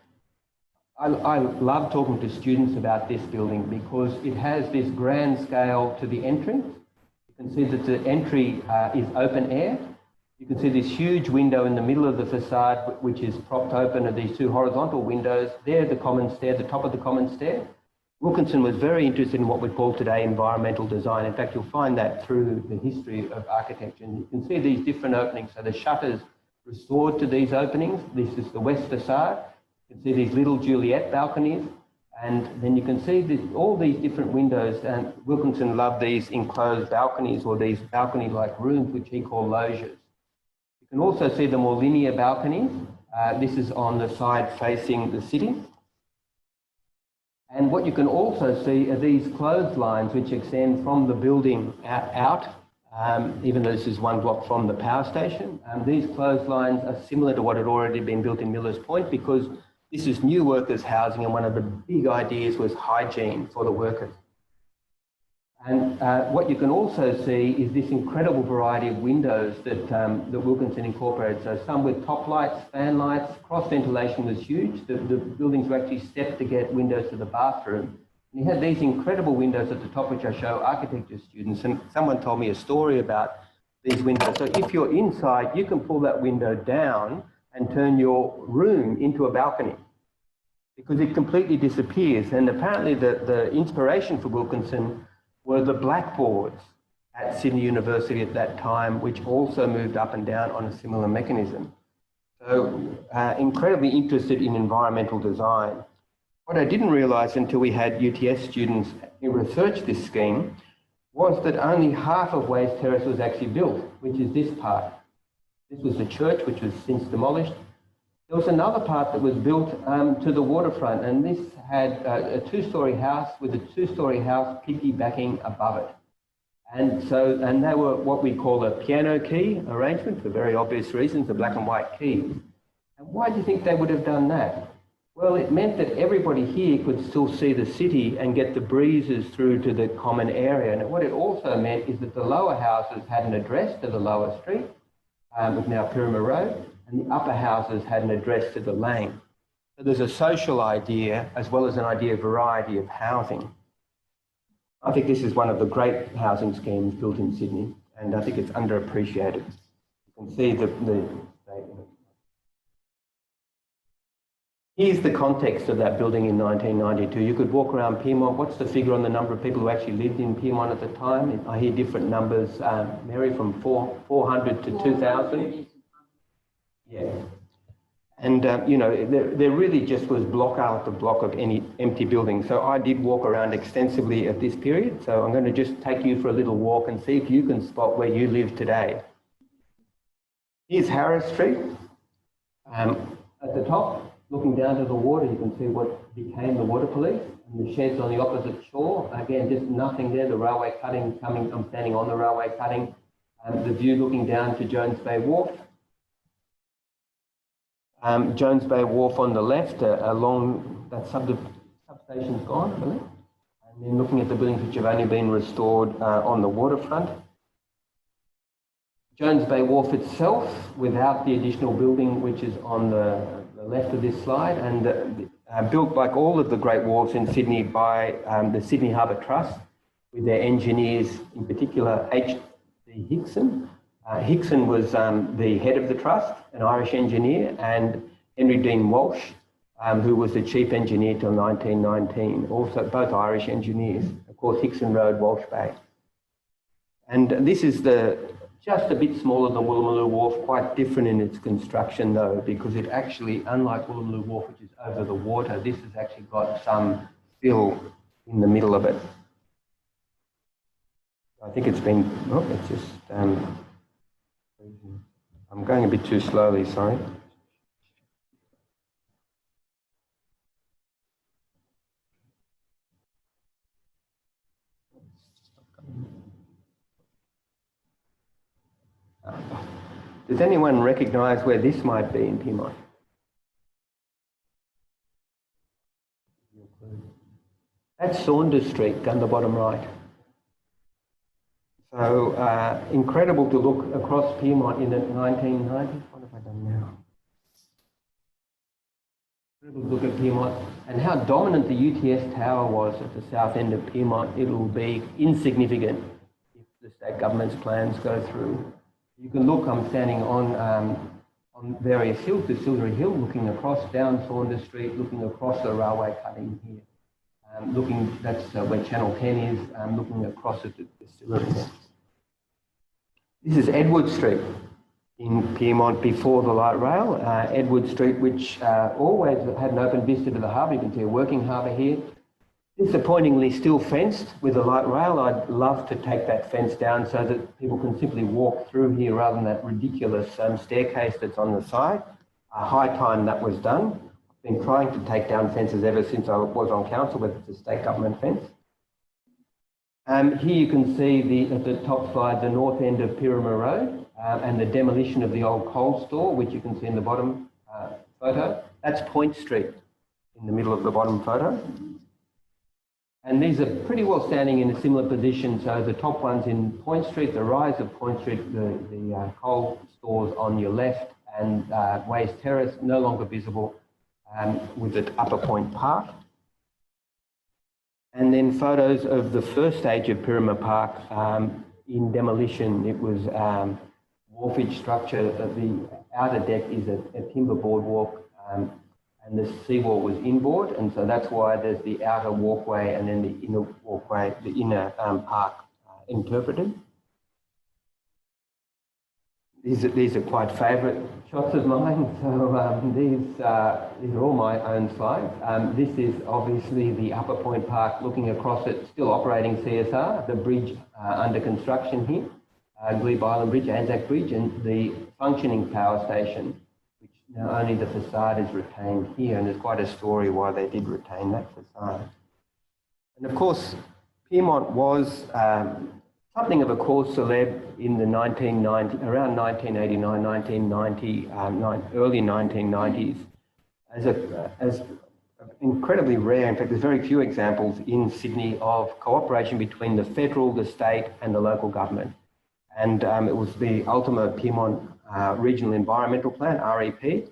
I love talking to students about this building because it has this grand scale to the entrance. You can see that the entry is open air. You can see this huge window in the middle of the facade, which is propped open, are these two horizontal windows. There, the common stair, the top of the common stair. Wilkinson was very interested in what we call today environmental design. In fact, you'll find that through the history of architecture. And you can see these different openings. So the shutters restored to these openings. This is the west facade. You can see these little Juliet balconies. And then you can see this, all these different windows. And Wilkinson loved these enclosed balconies, or these balcony-like rooms, which he called loggias. You can also see the more linear balconies. This is on the side facing the city. And what you can also see are these clotheslines which extend from the building out, even though this is one block from the power station. These clotheslines are similar to what had already been built in Millers Point, because this is new workers' housing, and one of the big ideas was hygiene for the workers. And what you can also see is this incredible variety of windows that, that Wilkinson incorporated. So some with top lights, fan lights, cross ventilation was huge. The buildings were actually stepped to get windows to the bathroom. And you had these incredible windows at the top, which I show architecture students. And someone told me a story about these windows. So if you're inside, you can pull that window down and turn your room into a balcony, because it completely disappears. And apparently the inspiration for Wilkinson were the blackboards at Sydney University at that time, which also moved up and down on a similar mechanism. So incredibly interested in environmental design. What I didn't realise until we had UTS students research this scheme was that only half of Ways Terrace was actually built, which is this part. This was the church, which was since demolished. There was another part that was built to the waterfront, and this had a two-storey house with a two-storey house piggybacking above it. And they were what we call a piano key arrangement for very obvious reasons, the black and white keys. And why do you think they would have done that? Well, it meant that everybody here could still see the city and get the breezes through to the common area. And what it also meant is that the lower houses had an address to the lower street, with now Pyrmont Road, and the upper houses had an address to the lane. So there's a social idea as well as an idea of variety of housing. I think this is one of the great housing schemes built in Sydney, and I think it's underappreciated. You can see here's the context of that building in 1992. You could walk around Pyrmont. What's the figure on the number of people who actually lived in Pyrmont at the time? I hear different numbers, Mary, from 400 to 2,000. Yeah. And, you know, there really just was block after block of any empty building. So I did walk around extensively at this period. So I'm going to just take you for a little walk and see if you can spot where you live today. Here's Harris Street. At the top, looking down to the water, you can see what became the water police and the sheds on the opposite shore. Again, just nothing there. The railway cutting coming, I'm standing on the railway cutting. The view looking down to Jones Bay Wharf. Jones Bay Wharf on the left, along that substation's gone, I believe. And then looking at the buildings which have only been restored on the waterfront. Jones Bay Wharf itself, without the additional building which is on the left of this slide, and built like all of the great wharves in Sydney by the Sydney Harbour Trust, with their engineers, in particular H.D. Hickson. Hickson was the head of the trust, an Irish engineer, and Henry Dean Walsh, who was the chief engineer till 1919, also both Irish engineers. Of course, Hickson Road, Walsh Bay. And this is the just a bit smaller than Woolloomooloo Wharf, quite different in its construction though, because it actually, unlike Woolloomooloo Wharf, which is over the water, this has actually got some fill in the middle of it. I think it's been, oh, it's just, I'm going a bit too slowly, sorry. Does anyone recognise where this might be in Pyrmont? That's Saunders Street down the bottom right. So incredible to look across Pyrmont in the 1990s. What have I done now? Incredible to look at Pyrmont and how dominant the UTS tower was at the south end of Pyrmont. It will be insignificant if the state government's plans go through. You can look, I'm standing on various hills, the Silvery Hill, looking across down Saunders Street, looking across the railway cutting here. That's where Channel 10 is, looking across at the Silvery Hill. This is Edward Street in Pyrmont before the light rail. Edward Street, which always had an open vista to the harbour. You can see a working harbour here. Disappointingly still fenced with a light rail. I'd love to take that fence down so that people can simply walk through here rather than that ridiculous staircase that's on the side. High time that was done. I've been trying to take down fences ever since I was on council, but it's a state government fence. Here you can see at the top side the north end of Pyrmont Road and the demolition of the old coal store, which you can see in the bottom photo. That's Point Street in the middle of the bottom photo. And these are pretty well standing in a similar position. So the top one's in Point Street, the rise of Point Street, the coal stores on your left, and Waste Terrace no longer visible with the Upper Point Park. And then photos of the first stage of Pyrmont Park in demolition. It was wharfage structure. The outer deck is a timber boardwalk. And the seawall was inboard, and so that's why there's the outer walkway and then the inner walkway, the inner park interpreted. These are quite favourite shots of mine. So these are all my own slides. This is obviously the Upper Point Park, looking across it, still operating CSR, the bridge under construction here, Glebe Island Bridge, Anzac Bridge, and the functioning power station. Now only the facade is retained here, and there's quite a story why they did retain that facade. And of course, Pyrmont was something of a cause célèbre in the around 1989, 1990, early 1990s, as incredibly rare. In fact, there's very few examples in Sydney of cooperation between the federal, the state, and the local government. And it was the Ultimo Pyrmont Regional Environmental Plan, REP.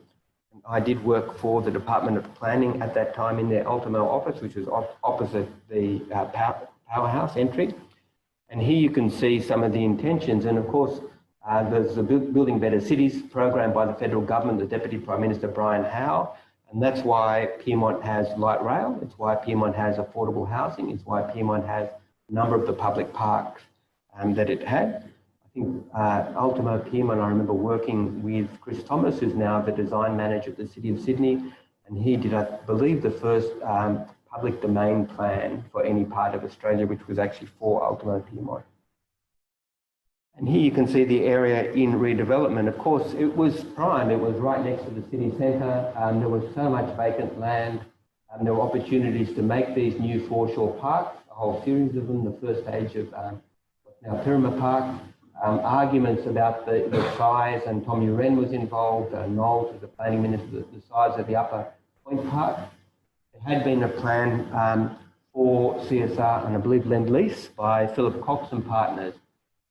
I did work for the Department of Planning at that time in their Ultimo office, which was opposite the powerhouse entry. And here you can see some of the intentions. And of course, there's the Building Better Cities program by the federal government, the Deputy Prime Minister Brian Howe. And that's why Pyrmont has light rail. It's why Pyrmont has affordable housing. It's why Pyrmont has a number of the public parks that it had. I think Ultimo Pyrmont, I remember working with Chris Thomas, who's now the design manager of the City of Sydney, and he did, I believe, the first public domain plan for any part of Australia, which was actually for Ultimo Pyrmont. And here you can see the area in redevelopment. Of course, it was prime. It was right next to the city centre. There was so much vacant land. There were opportunities to make these new foreshore parks, a whole series of them, the first stage of what's now Pyrmont Park. Arguments about the size, and Tom Uren was involved, Knowles was the planning minister, the size of the Upper Point Park. There had been a plan for CSR and I believe Lend-Lease by Philip Cox and partners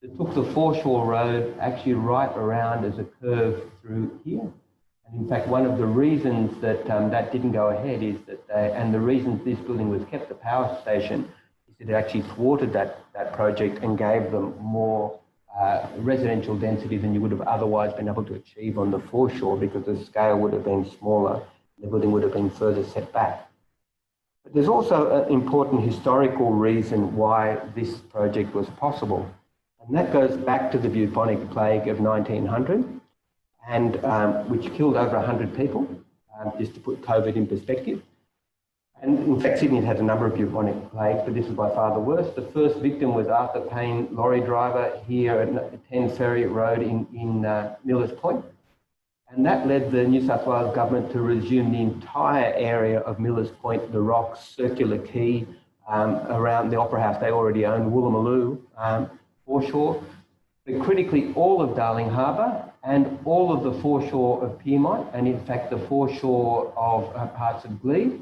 that took the foreshore road actually right around as a curve through here. And in fact, one of the reasons that that didn't go ahead is that and the reasons this building was kept, the power station, is that it actually thwarted that project and gave them more residential density than you would have otherwise been able to achieve on the foreshore, because the scale would have been smaller, the building would have been further set back. But there's also an important historical reason why this project was possible. And that goes back to the bubonic plague of 1900, and which killed over 100 people, just to put COVID in perspective. And in fact, Sydney had a number of bubonic plagues, but this is by far the worst. The first victim was Arthur Payne, lorry driver here at 10 Ferry Road in Millers Point. And that led the New South Wales government to resume the entire area of Millers Point, the Rocks, Circular Quay, around the Opera House they already owned, Woolloomooloo, foreshore, but critically all of Darling Harbour and all of the foreshore of Pyrmont, and in fact the foreshore of parts of Glebe,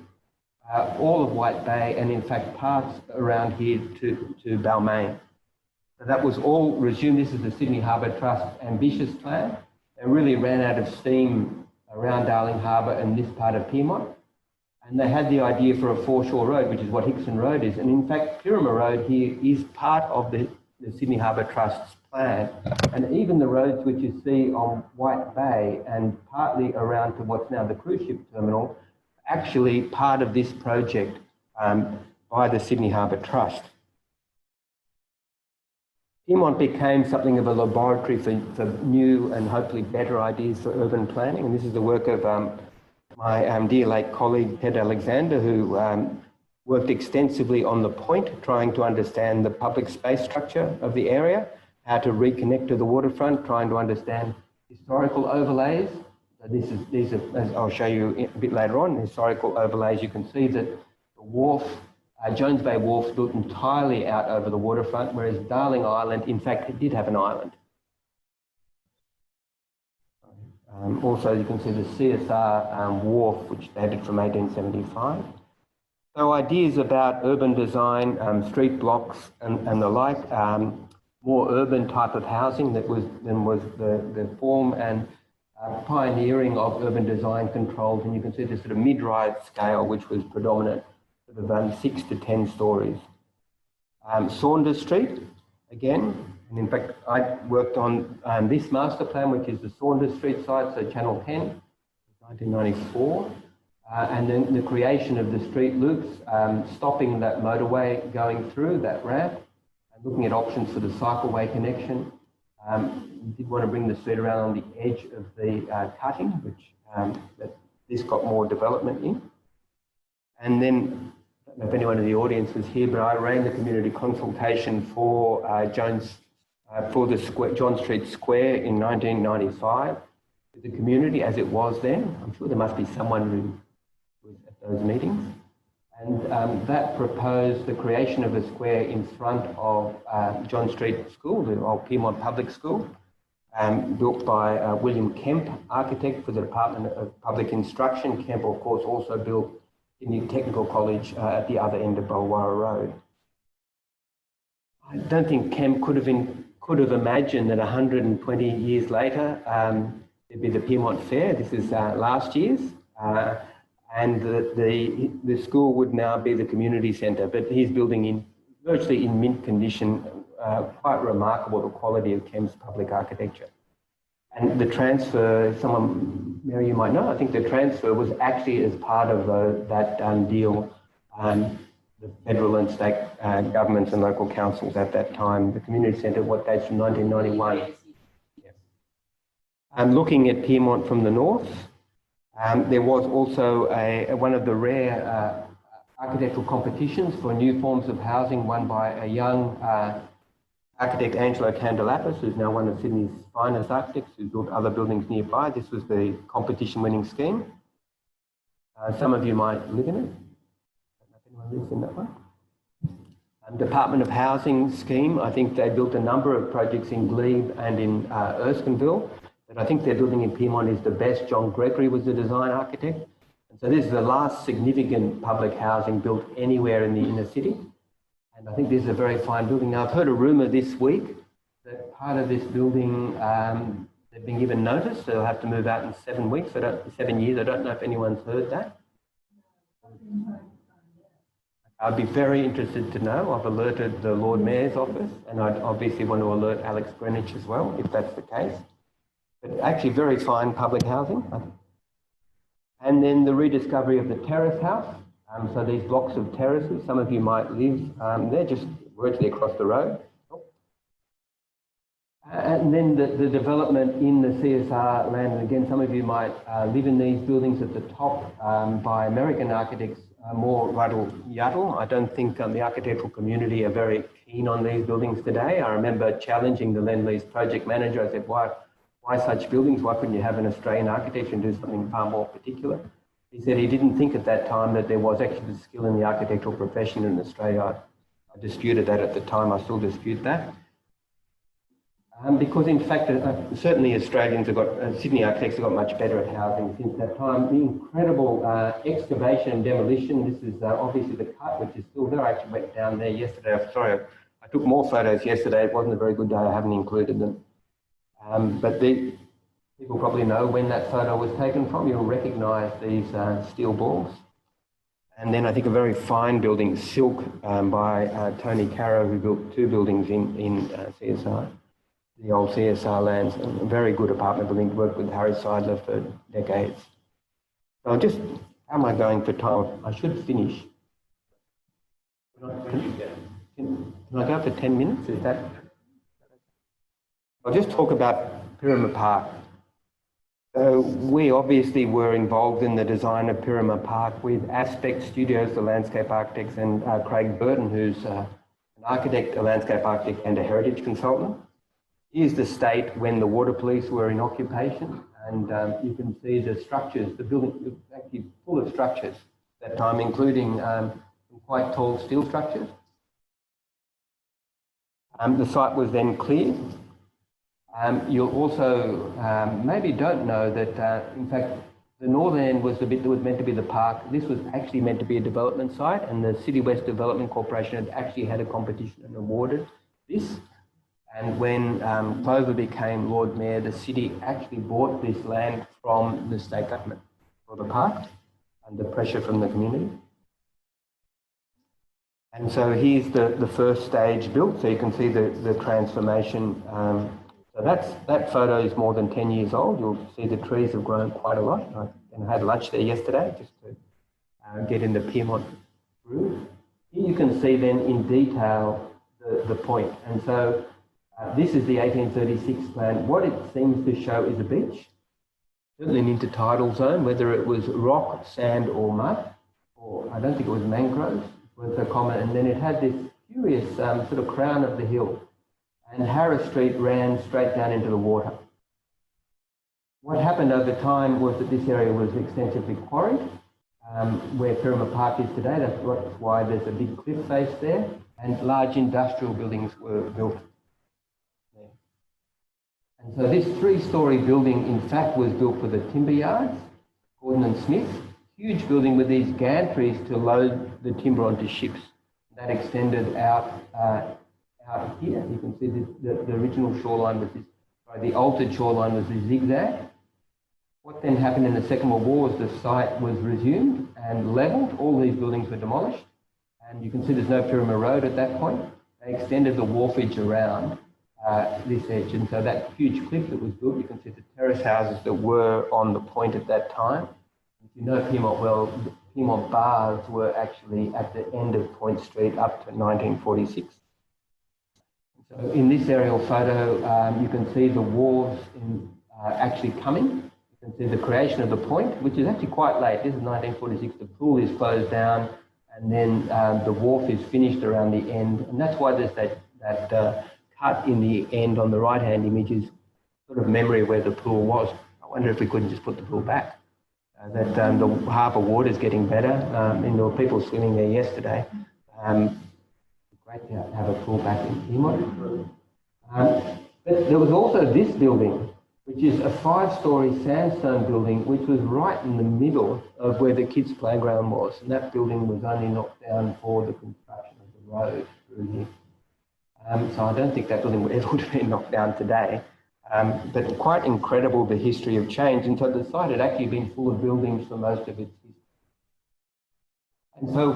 all of White Bay, and in fact parts around here to Balmain. So that was all resumed. This is the Sydney Harbour Trust ambitious plan. They really ran out of steam around Darling Harbour and this part of Pyrmont. And they had the idea for a foreshore road, which is what Hickson Road is. And in fact, Pyrmont Road here is part of the Sydney Harbour Trust's plan. And even the roads which you see on White Bay and partly around to what's now the cruise ship terminal, actually part of this project by the Sydney Harbour Trust. Pyrmont became something of a laboratory for new and hopefully better ideas for urban planning. And this is the work of my dear late colleague, Ted Alexander, who worked extensively on the point, trying to understand the public space structure of the area, how to reconnect to the waterfront, trying to understand historical overlays. So these are, as I'll show you a bit later on, historical overlays. You can see that the wharf, Jones Bay Wharf, built entirely out over the waterfront, whereas Darling Island, in fact, it did have an island. Also, you can see the CSR wharf, which dated from 1875. So ideas about urban design, street blocks and the like, more urban type of housing than was the form, and pioneering of urban design controls. And you can see the sort of mid-rise scale, which was predominant, sort of 6 to 10 stories. Saunders Street, again, and in fact, I worked on this master plan, which is the Saunders Street site, so Channel 10, 1994. And then the creation of the street loops, stopping that motorway going through that ramp, and looking at options for the cycleway connection. We did want to bring the street around on the edge of the cutting, which this got more development in. And then, I don't know if anyone in the audience was here, but I ran the community consultation for for the John Street Square in 1995 with the community as it was then. I'm sure there must be someone who was at those meetings. And that proposed the creation of a square in front of John Street School, the old Pyrmont Public School, built by William Kemp, architect for the Department of Public Instruction. Kemp, of course, also built Sydney Technical College at the other end of Bulwara Road. I don't think Kemp could have imagined that 120 years later there'd be the Pyrmont Fair. This is last year's. And the school would now be the community centre, but he's building virtually in mint condition, quite remarkable, the quality of Kemp's public architecture. And the transfer, Mary, you might know, I think the transfer was actually as part of that deal, the federal and state governments and local councils at that time, the community centre, what dates from 1991. Yeah. And looking at Pyrmont from the north, there was also one of the rare architectural competitions for new forms of housing won by a young architect, Angelo Candelapis, who's now one of Sydney's finest architects, who built other buildings nearby. This was the competition-winning scheme. Some of you might live in it. I don't know if anyone lives in that one. Department of Housing scheme, I think they built a number of projects in Glebe and in Erskineville. But I think their building in Pyrmont is the best. John Gregory was the design architect. And so this is the last significant public housing built anywhere in the inner city. And I think this is a very fine building. Now, I've heard a rumour this week that part of this building, they've been given notice, so they'll have to move out in 7 weeks, 7 years. I don't know if anyone's heard that. I'd be very interested to know. I've alerted the Lord Mayor's office, and I'd obviously want to alert Alex Greenwich as well, if that's the case. But actually very fine public housing. And then the rediscovery of the terrace house. So these blocks of terraces, some of you might live, they're just virtually across the road. And then the development in the CSR land, and again, some of you might live in these buildings at the top by American architects, more ruddle-yuddle. I don't think the architectural community are very keen on these buildings today. I remember challenging the Lend-Lease project manager. I said, why such buildings? Why couldn't you have an Australian architect and do something far more particular? He said he didn't think at that time that there was actually the skill in the architectural profession in Australia. I disputed that at the time. I still dispute that. Because in fact, certainly Australians have got, Sydney architects have got much better at housing since that time. The incredible excavation and demolition, this is obviously the cut, which is still there. I actually went down there yesterday. I'm sorry, I took more photos yesterday. It wasn't a very good day. I haven't included them. But people probably know when that photo was taken from. You'll recognise these steel balls. And then I think a very fine building, Silk, by Tony Carrow, who built 2 buildings in CSI. The old CSR lands, a very good apartment building, worked with Harry Seidler for decades. So how am I going for time? I should finish. Can I go for 10 minutes? Is that? I'll just talk about Pyrmont Park. So we obviously were involved in the design of Pyrmont Park with Aspect Studios, the landscape architects, and Craig Burton, who's an architect, a landscape architect, and a heritage consultant. Here's the state when the water police were in occupation, and you can see the structures. The building was actually full of structures at that time, including some quite tall steel structures. The site was then cleared. You'll also maybe don't know that, in fact, the northern end was the bit that was meant to be the park. This was actually meant to be a development site, and the City West Development Corporation had actually had a competition and awarded this. And when Clover became Lord Mayor, the city actually bought this land from the state government for the park under pressure from the community. And so here's the first stage built, so you can see the transformation. So that photo is more than 10 years old. You'll see the trees have grown quite a lot. I had lunch there yesterday just to get in the Pyrmont groove. Here you can see then in detail the point. And so this is the 1836 plan. What it seems to show is a beach, certainly an intertidal zone, whether it was rock, sand or mud, or I don't think it was mangroves, was so common. And then it had this curious sort of crown of the hill. And Harris Street ran straight down into the water. What happened over time was that this area was extensively quarried, where Pyrmont Park is today. That's why there's a big cliff face there, and large industrial buildings were built there. And so this 3-storey building, in fact, was built for the timber yards, Gordon and Smith. Huge building with these gantries to load the timber onto ships. That extended out here. You can see the original shoreline was this, sorry, the altered shoreline was the zigzag. What then happened in the Second World War was the site was resumed and levelled. All these buildings were demolished. And you can see there's no Pyrmont Road at that point. They extended the wharfage around this edge. And so that huge cliff that was built, you can see the terrace houses that were on the point at that time. If you know Pyrmont well, the Pyrmont bars were actually at the end of Point Street up to 1946. So in this aerial photo, you can see the wharves actually coming. You can see the creation of the point, which is actually quite late. This is 1946. The pool is closed down, and then the wharf is finished around the end. And that's why there's that cut in the end on the right-hand image is sort of memory of where the pool was. I wonder if we couldn't just put the pool back. The harbour water is getting better. And there were people swimming there yesterday. Great to have a pool back in Pyrmont. But there was also this building, which is a 5-storey sandstone building, which was right in the middle of where the kids' playground was. And that building was only knocked down for the construction of the road through here. So I don't think that building would ever have been knocked down today. But quite incredible, the history of change. And so the site had actually been full of buildings for most of its history. And so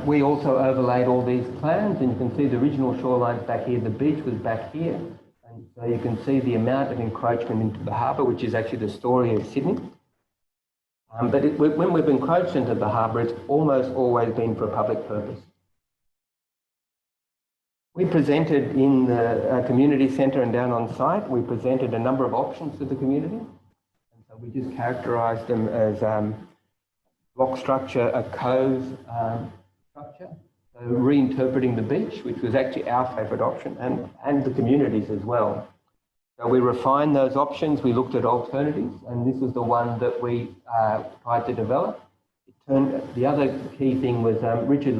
we also overlaid all these plans, and you can see the original shorelines back here. The beach was back here. And so you can see the amount of encroachment into the harbour, which is actually the story of Sydney. But when we've encroached into the harbour, it's almost always been for a public purpose. We presented in the community centre and down on site, we presented a number of options to the community. And so we just characterised them as block structure, a cove structure, so reinterpreting the beach, which was actually our favourite option, and the communities as well. So we refined those options, we looked at alternatives, and this was the one that we tried to develop. The other key thing was Richard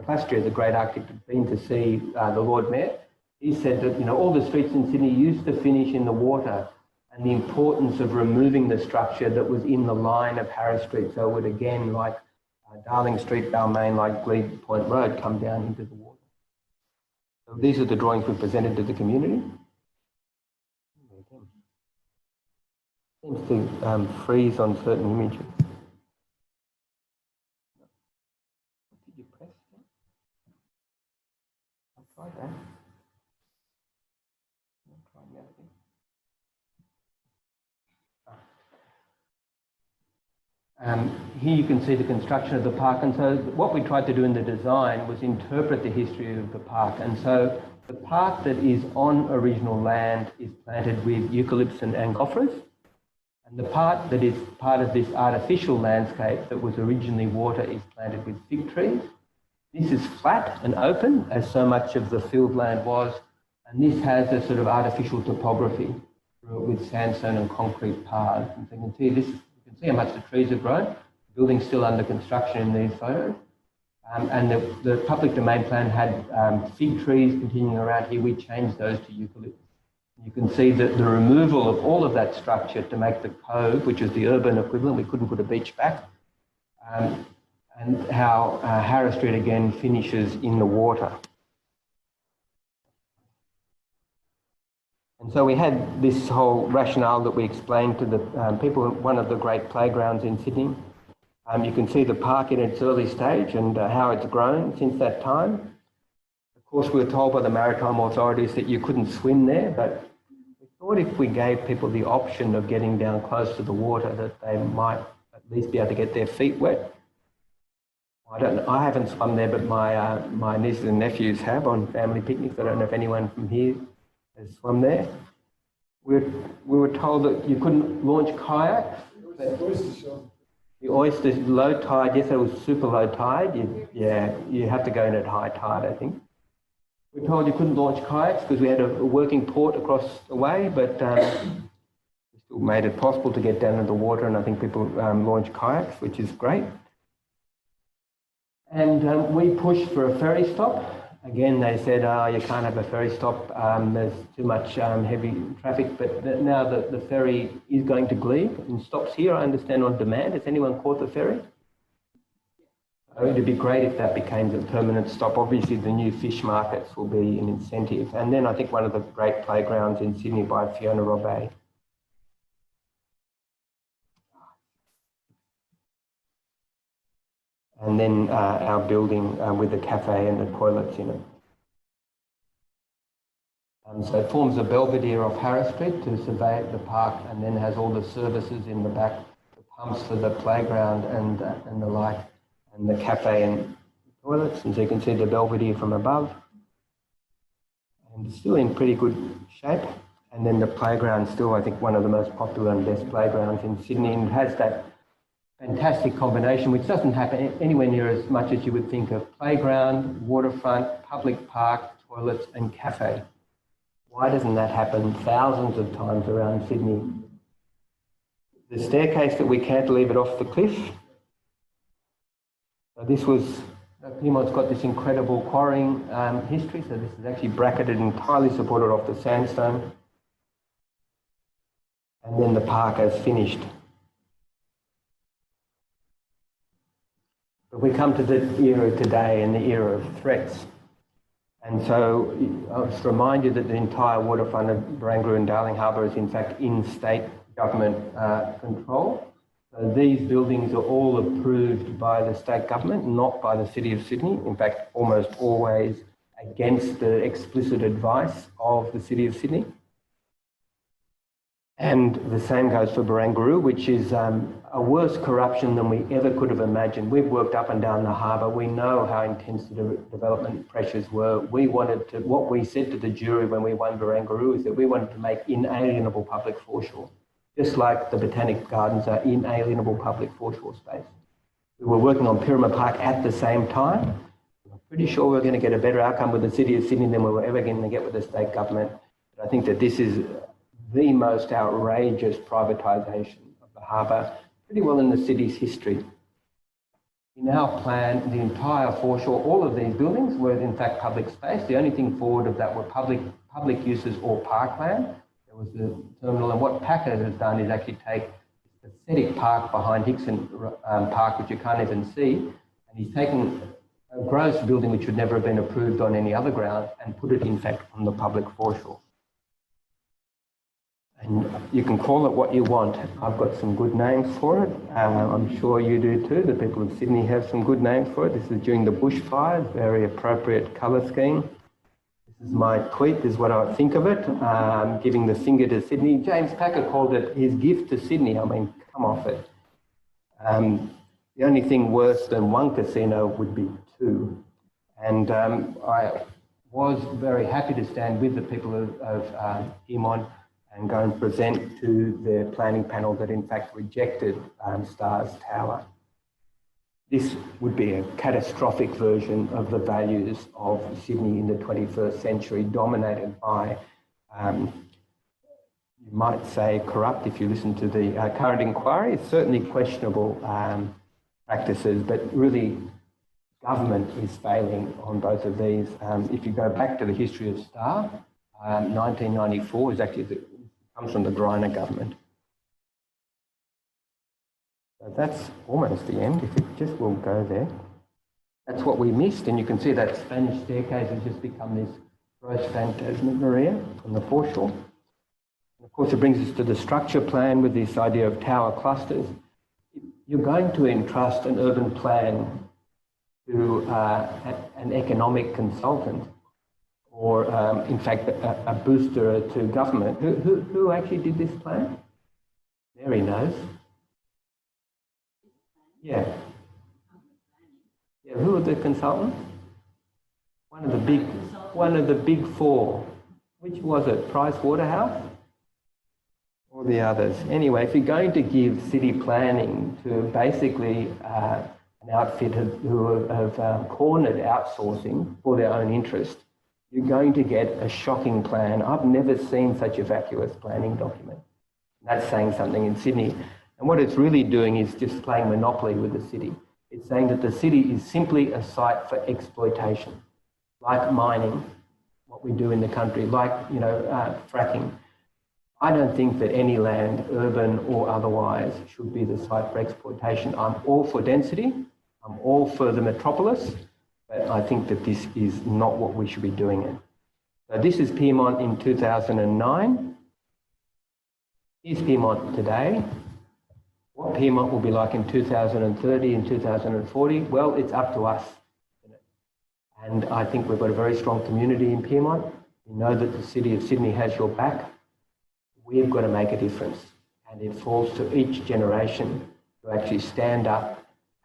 Plastria, the great architect, had been to see the Lord Mayor. He said that, you know, all the streets in Sydney used to finish in the water, and the importance of removing the structure that was in the line of Harris Street. So it would again, like Darling Street, Balmain, like Glebe Point Road, come down into the water. So these are the drawings we presented to the community. Seems to freeze on certain images. Did you press that? I'll try that. I'll try the other thing. Here you can see the construction of the park, and so what we tried to do in the design was interpret the history of the park. And so the park that is on original land is planted with eucalypts and angophorus, and the part that is part of this artificial landscape that was originally water is planted with fig trees. This is flat and open, as so much of the field land was, and this has a sort of artificial topography with sandstone and concrete paths. And so you can see this. You can see how much the trees have grown. The building's still under construction in these photos. And the public domain plan had fig trees continuing around here. We changed those to eucalyptus. You can see that the removal of all of that structure to make the cove, which is the urban equivalent, we couldn't put a beach back, and how Harris Street again finishes in the water. And so we had this whole rationale that we explained to the people at one of the great playgrounds in Sydney. You can see the park in its early stage and how it's grown since that time. Of course, we were told by the maritime authorities that you couldn't swim there, but we thought if we gave people the option of getting down close to the water, that they might at least be able to get their feet wet. I haven't swum there, but my nieces and nephews have on family picnics. I don't know if anyone from here has swum there. We were told that you couldn't launch kayaks. The oysters, low tide, yes, it was super low tide. You have to go in at high tide, I think. We were told you couldn't launch kayaks because we had a working port across the way, but we still made it possible to get down into the water, and I think people launch kayaks, which is great. And we pushed for a ferry stop. Again, they said, you can't have a ferry stop, there's too much heavy traffic, but now the ferry is going to Glebe and stops here, I understand, on demand. Has anyone caught the ferry? It'd be great if that became a permanent stop. Obviously, the new fish markets will be an incentive. And then I think one of the great playgrounds in Sydney by Fiona Robay. And then our building with the cafe and the toilets in it. So it forms a belvedere off Harris Street to survey the park, and then has all the services in the back, the pumps for the playground and the like, and the cafe and toilets. And so you can see the belvedere from above. And it's still in pretty good shape. And then the playground still, I think, one of the most popular and best playgrounds in Sydney, and has that fantastic combination, which doesn't happen anywhere near as much as you would think of: playground, waterfront, public park, toilets and cafe. Why doesn't that happen thousands of times around Sydney? The staircase that we cantilevered off the cliff. So this was, Pyrmont's got this incredible quarrying history, so this is actually bracketed, entirely supported off the sandstone. And then the park as finished. But we come to the era today and the era of threats. And so I'll just remind you that the entire waterfront of Barangaroo and Darling Harbour is in fact in state government control. So these buildings are all approved by the state government, not by the City of Sydney. In fact, almost always against the explicit advice of the City of Sydney. And the same goes for Barangaroo, which is a worse corruption than we ever could have imagined. We've worked up and down the harbour. We know how intense the development pressures were. What we said to the jury when we won Barangaroo is that we wanted to make inalienable public foreshore, just like the Botanic Gardens are inalienable public foreshore space. We were working on Pyrmont Park at the same time. I'm pretty sure we're going to get a better outcome with the City of Sydney than we were ever going to get with the state government. But I think that this is the most outrageous privatisation of the harbour, pretty well in the city's history. In our plan, the entire foreshore, all of these buildings were in fact public space. The only thing forward of that were public uses or parkland. There was the terminal, and what Packer has done is actually take the aesthetic park behind Hickson Park, which you can't even see, and he's taken a gross building which would never have been approved on any other ground and put it in fact on the public foreshore. And you can call it what you want. I've got some good names for it. I'm sure you do too. The people of Sydney have some good names for it. This is during the bushfires, very appropriate colour scheme. This is my tweet, this is what I think of it, giving the finger to Sydney. James Packer called it his gift to Sydney. I mean, come off it. The only thing worse than one casino would be two. And I was very happy to stand with the people of Pyrmont and go and present to the planning panel that in fact rejected Star's Tower. This would be a catastrophic version of the values of Sydney in the 21st century, dominated by, you might say, corrupt, if you listen to the current inquiry. It's certainly questionable practices, but really government is failing on both of these. If you go back to the history of Star, 1994 is actually comes from the Greiner government. So that's almost the end. If it just will go there. That's what we missed, and you can see that Spanish staircase has just become this gross phantasmagoria on the foreshore. And of course, it brings us to the structure plan with this idea of tower clusters. You're going to entrust an urban plan to an economic consultant, or in fact a booster to government. Who actually did this plan? Mary knows. Yeah. Yeah, who are the consultants? One of the big four. Which was it? Price Waterhouse? Or the others? Anyway, if you're going to give city planning to basically an outfit who have cornered outsourcing for their own interest, you're going to get a shocking plan. I've never seen such a vacuous planning document. That's saying something in Sydney. And what it's really doing is just playing monopoly with the city. It's saying that the city is simply a site for exploitation, like mining, what we do in the country, like, fracking. I don't think that any land, urban or otherwise, should be the site for exploitation. I'm all for density. I'm all for the metropolis. But I think that this is not what we should be doing it. So this is Pyrmont in 2009. Here's Pyrmont today. What Pyrmont will be like in 2030 and 2040, well, it's up to us. And I think we've got a very strong community in Pyrmont. We know that the City of Sydney has your back. We've got to make a difference. And it falls to each generation to actually stand up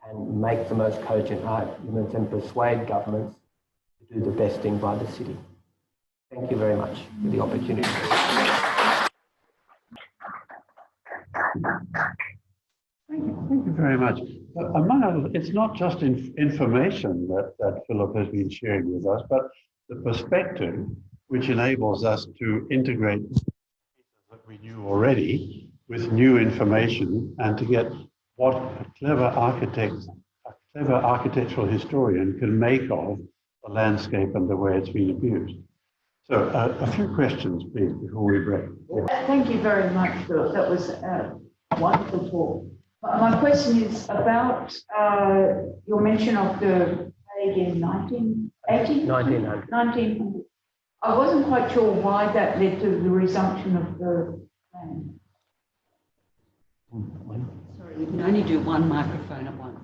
and make the most cogent arguments and persuade governments to do the best thing by the city. Thank you very much for the opportunity. Thank you very much. It's not just information that Philip has been sharing with us, but the perspective which enables us to integrate pieces that we knew already with new information and to get what a clever architectural historian can make of the landscape and the way it's been abused. So a few questions, please, before we break. Thank you very much, Philip. That was a wonderful talk. My question is about your mention of the plague in 1980? 1900. 1900. I wasn't quite sure why that led to the resumption of the plan. Sorry, you can only do one microphone at once.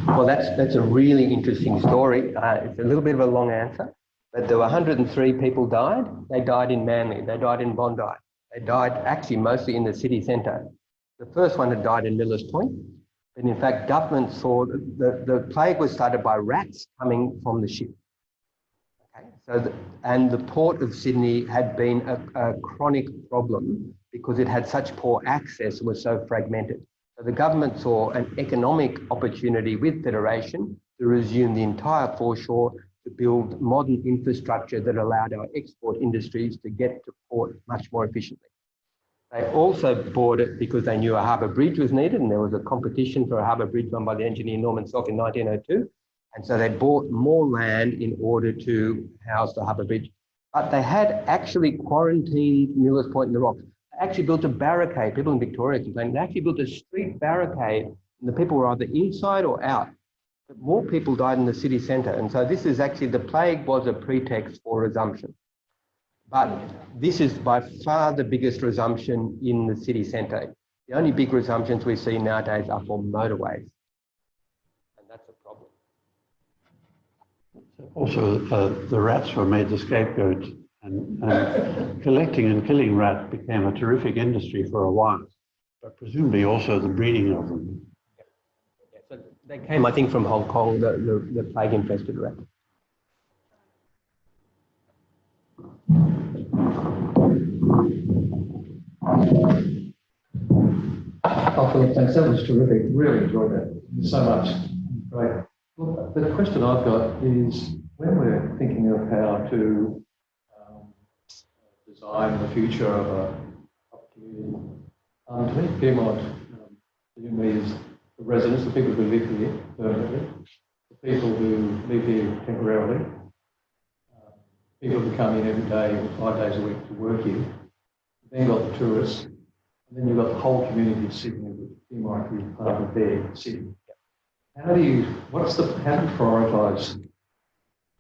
Well, that's a really interesting story. It's a little bit of a long answer, but there were 103 people died. They died in Manly, they died in Bondi. They died actually mostly in the city centre. The first one had died in Millers Point. And in fact, government saw that the plague was started by rats coming from the ship. Okay, so and the port of Sydney had been a chronic problem because it had such poor access, it was so fragmented. So the government saw an economic opportunity with Federation to resume the entire foreshore, to build modern infrastructure that allowed our export industries to get to port much more efficiently. They also bought it because they knew a harbour bridge was needed, and there was a competition for a harbour bridge run by the engineer Norman Sock in 1902. And so they bought more land in order to house the harbour bridge. But they had actually quarantined Millers Point and the Rocks. They actually built a barricade. People in Victoria complained. They actually built a street barricade, and the people were either inside or out. But more people died in the city centre. And so this is actually, the plague was a pretext for resumption. But this is by far the biggest resumption in the city centre. The only big resumptions we see nowadays are for motorways. And that's a problem. Also, the rats were made the scapegoat, and collecting and killing rats became a terrific industry for a while, but presumably also the breeding of them. Yeah, so they came, I think, from Hong Kong, the plague-infested rat. Oh, Philip, thanks. That was terrific. Really enjoyed that so much. Great. Look, the question I've got is, when we're thinking of how to design the future of a community, to me, Pyrmont, presumably is the residents, the people who live here permanently, the people who live here temporarily, people who come in every day or 5 days a week to work here. Then you've got the tourists, and then you've got the whole community of Sydney, which might be part of their city. How do you prioritise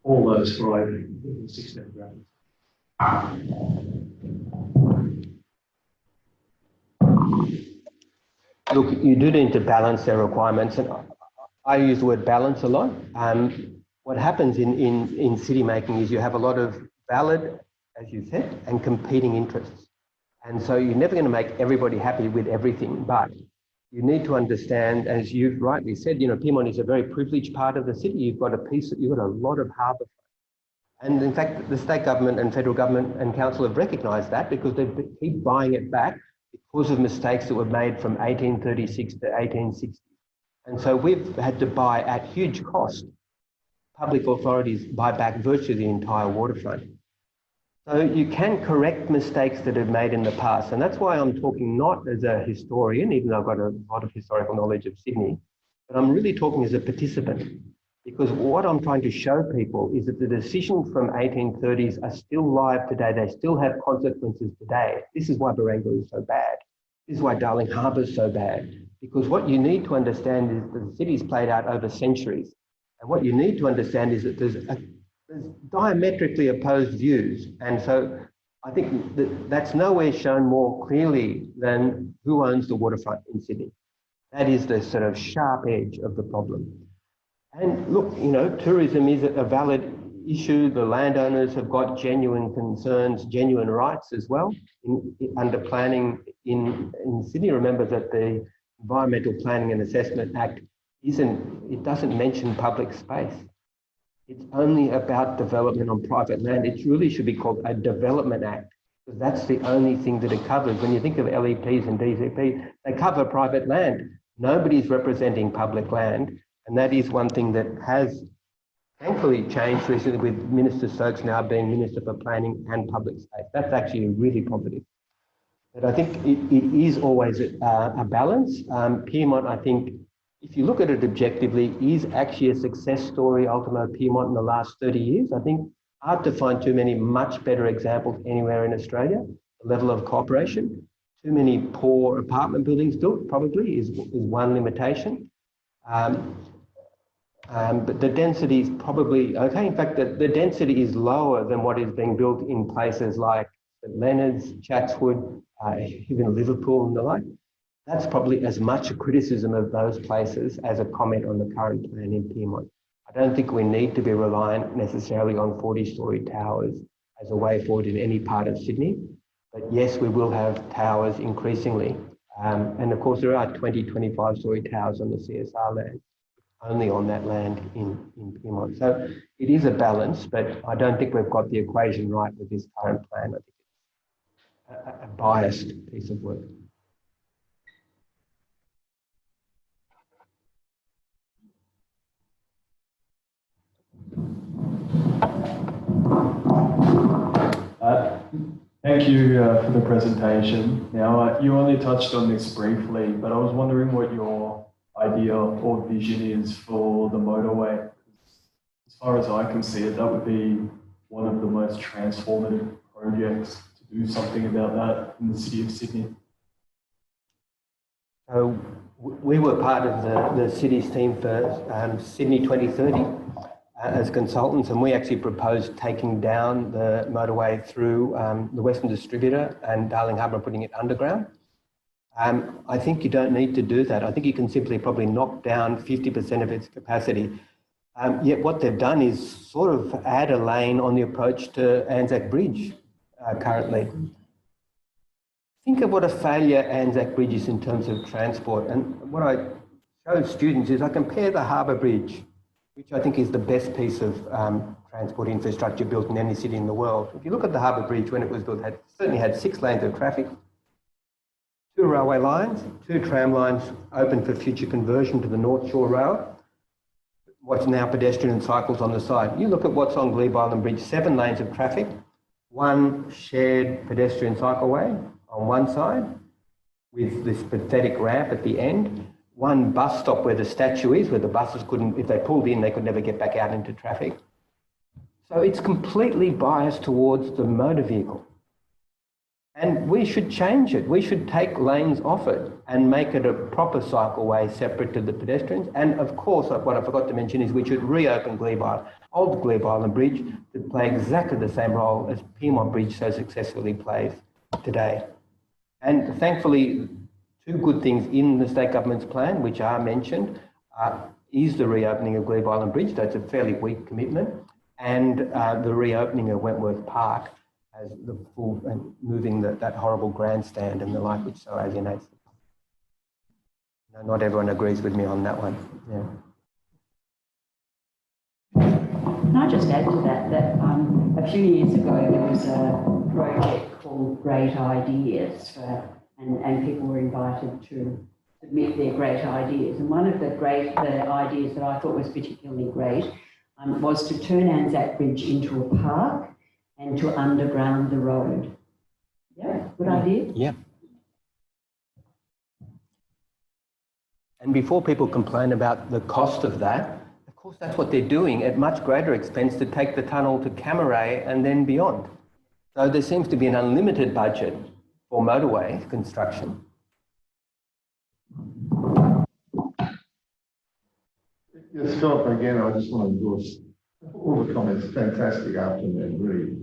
all those 5 or 6 demographics? Look, you do need to balance their requirements, and I use the word balance a lot. What happens in city making is you have a lot of valid, as you said, and competing interests. And so you're never going to make everybody happy with everything, but you need to understand, as you've rightly said, you know, Pyrmont is a very privileged part of the city. You've got a lot of harbour. And in fact, the state government and federal government and council have recognised that, because they keep buying it back because of mistakes that were made from 1836 to 1860. And so we've had to buy at huge cost. Public authorities buy back virtually the entire waterfront. So you can correct mistakes that have made in the past. And that's why I'm talking not as a historian, even though I've got a lot of historical knowledge of Sydney, but I'm really talking as a participant. Because what I'm trying to show people is that the decisions from 1830s are still live today. They still have consequences today. This is why Barangaroo is so bad. This is why Darling Harbour is so bad. Because what you need to understand is that the city's played out over centuries. And what you need to understand is that there's diametrically opposed views. And so I think that's nowhere shown more clearly than who owns the waterfront in Sydney. That is the sort of sharp edge of the problem. And look, you know, tourism is a valid issue. The landowners have got genuine concerns, genuine rights as well. Under planning in Sydney, remember that the Environmental Planning and Assessment Act doesn't mention public space. It's only about development on private land. It really should be called a Development Act, because that's the only thing that it covers. When you think of LEPs and DZPs, they cover private land. Nobody's representing public land. And that is one thing that has thankfully changed recently, with Minister Stokes now being Minister for Planning and Public Space. That's actually really positive. But I think it is always a balance. Pyrmont, I think, if you look at it objectively, is actually a success story, Ultimo Pyrmont, in the last 30 years. I think hard to find too many much better examples anywhere in Australia. The level of cooperation, too many poor apartment buildings built probably is one limitation. But the density is probably okay. In fact, the density is lower than what is being built in places like St Leonard's, Chatswood, even Liverpool and the like. That's probably as much a criticism of those places as a comment on the current plan in Pyrmont. I I don't think we need to be reliant necessarily on 40-storey towers as a way forward in any part of Sydney. But yes, we will have towers increasingly. And of course, there are 20, 25-storey towers on the CSR land, only on that land in Pyrmont. So it is a balance, but I don't think we've got the equation right with this current plan. I think it's a biased piece of work. Thank you for the presentation. Now, you only touched on this briefly, but I was wondering what your idea or vision is for the motorway. As far as I can see it, that would be one of the most transformative projects to do something about that in the City of Sydney. So we were part of the city's team for Sydney 2030 as consultants, and we actually proposed taking down the motorway through the Western Distributor and Darling Harbour and putting it underground. I think you don't need to do that. I think you can simply probably knock down 50% of its capacity. Yet what they've done is sort of add a lane on the approach to Anzac Bridge currently. Think of what a failure Anzac Bridge is in terms of transport. And what I show students is I compare the Harbour Bridge, which I think is the best piece of transport infrastructure built in any city in the world. If you look at the Harbour Bridge when it was built, it certainly had 6 lanes of traffic, 2 railway lines, 2 tram lines open for future conversion to the North Shore Rail, what's now pedestrian and cycles on the side. You look at what's on Glebe Island Bridge, 7 lanes of traffic, 1 shared pedestrian cycleway on one side with this pathetic ramp at the end, 1 bus stop where the statue is, where the buses couldn't, if they pulled in, they could never get back out into traffic. So it's completely biased towards the motor vehicle. And we should change it. We should take lanes off it and make it a proper cycleway separate to the pedestrians. And of course, what I forgot to mention is we should reopen Glebe Island, old Glebe Island Bridge, to play exactly the same role as Pyrmont Bridge so successfully plays today. And thankfully, 2 good things in the state government's plan, which are mentioned, is the reopening of Glebe Island Bridge. That's a fairly weak commitment, and the reopening of Wentworth Park as the full and moving that horrible grandstand and the like, which so alienates them. No, not everyone agrees with me on that one. Yeah. Can I just add to that, a few years ago there was a project called Great Ideas, and people were invited to submit their great ideas. And one of the ideas that I thought was particularly great was to turn Anzac Bridge into a park and to underground the road. Yeah, good idea. Yeah. And before people complain about the cost of that, of course that's what they're doing at much greater expense to take the tunnel to Camaray and then beyond. So there seems to be an unlimited budget for motorway construction. Yes, Philip, again, I just want to endorse all the comments. Fantastic afternoon, really.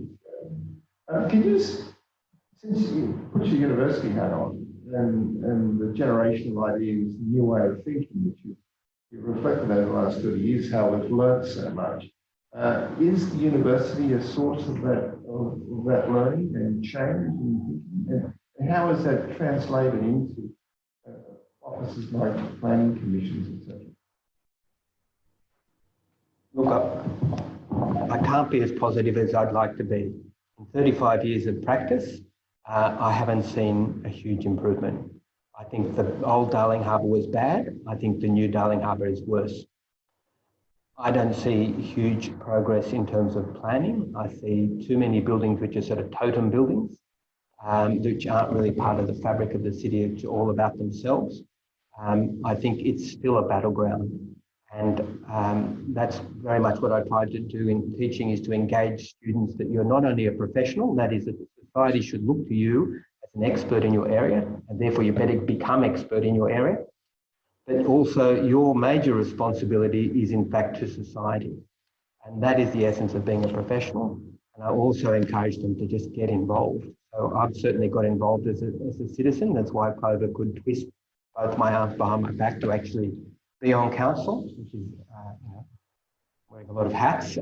Can you, since you put your university hat on and the generational ideas, new way of thinking that you've reflected over the last 30 years, how we've learned so much, is the university a source of that learning and change and thinking? And how is that translated into offices like planning commissions, etc.? Look, I can't be as positive as I'd like to be. In 35 years of practice, I haven't seen a huge improvement. I think the old Darling Harbour was bad. I think the new Darling Harbour is worse. I don't see huge progress in terms of planning. I see too many buildings which are sort of totem buildings, which aren't really part of the fabric of the city. It's all about themselves. I think it's still a battleground. And that's very much what I try to do in teaching, is to engage students that you're not only a professional, that is that society should look to you as an expert in your area, and therefore you better become expert in your area. But also your major responsibility is in fact to society. And that is the essence of being a professional. And I also encourage them to just get involved. So I've certainly got involved as a citizen. That's why Clover could twist both my arms behind my back to actually be on council, which is wearing a lot of hats,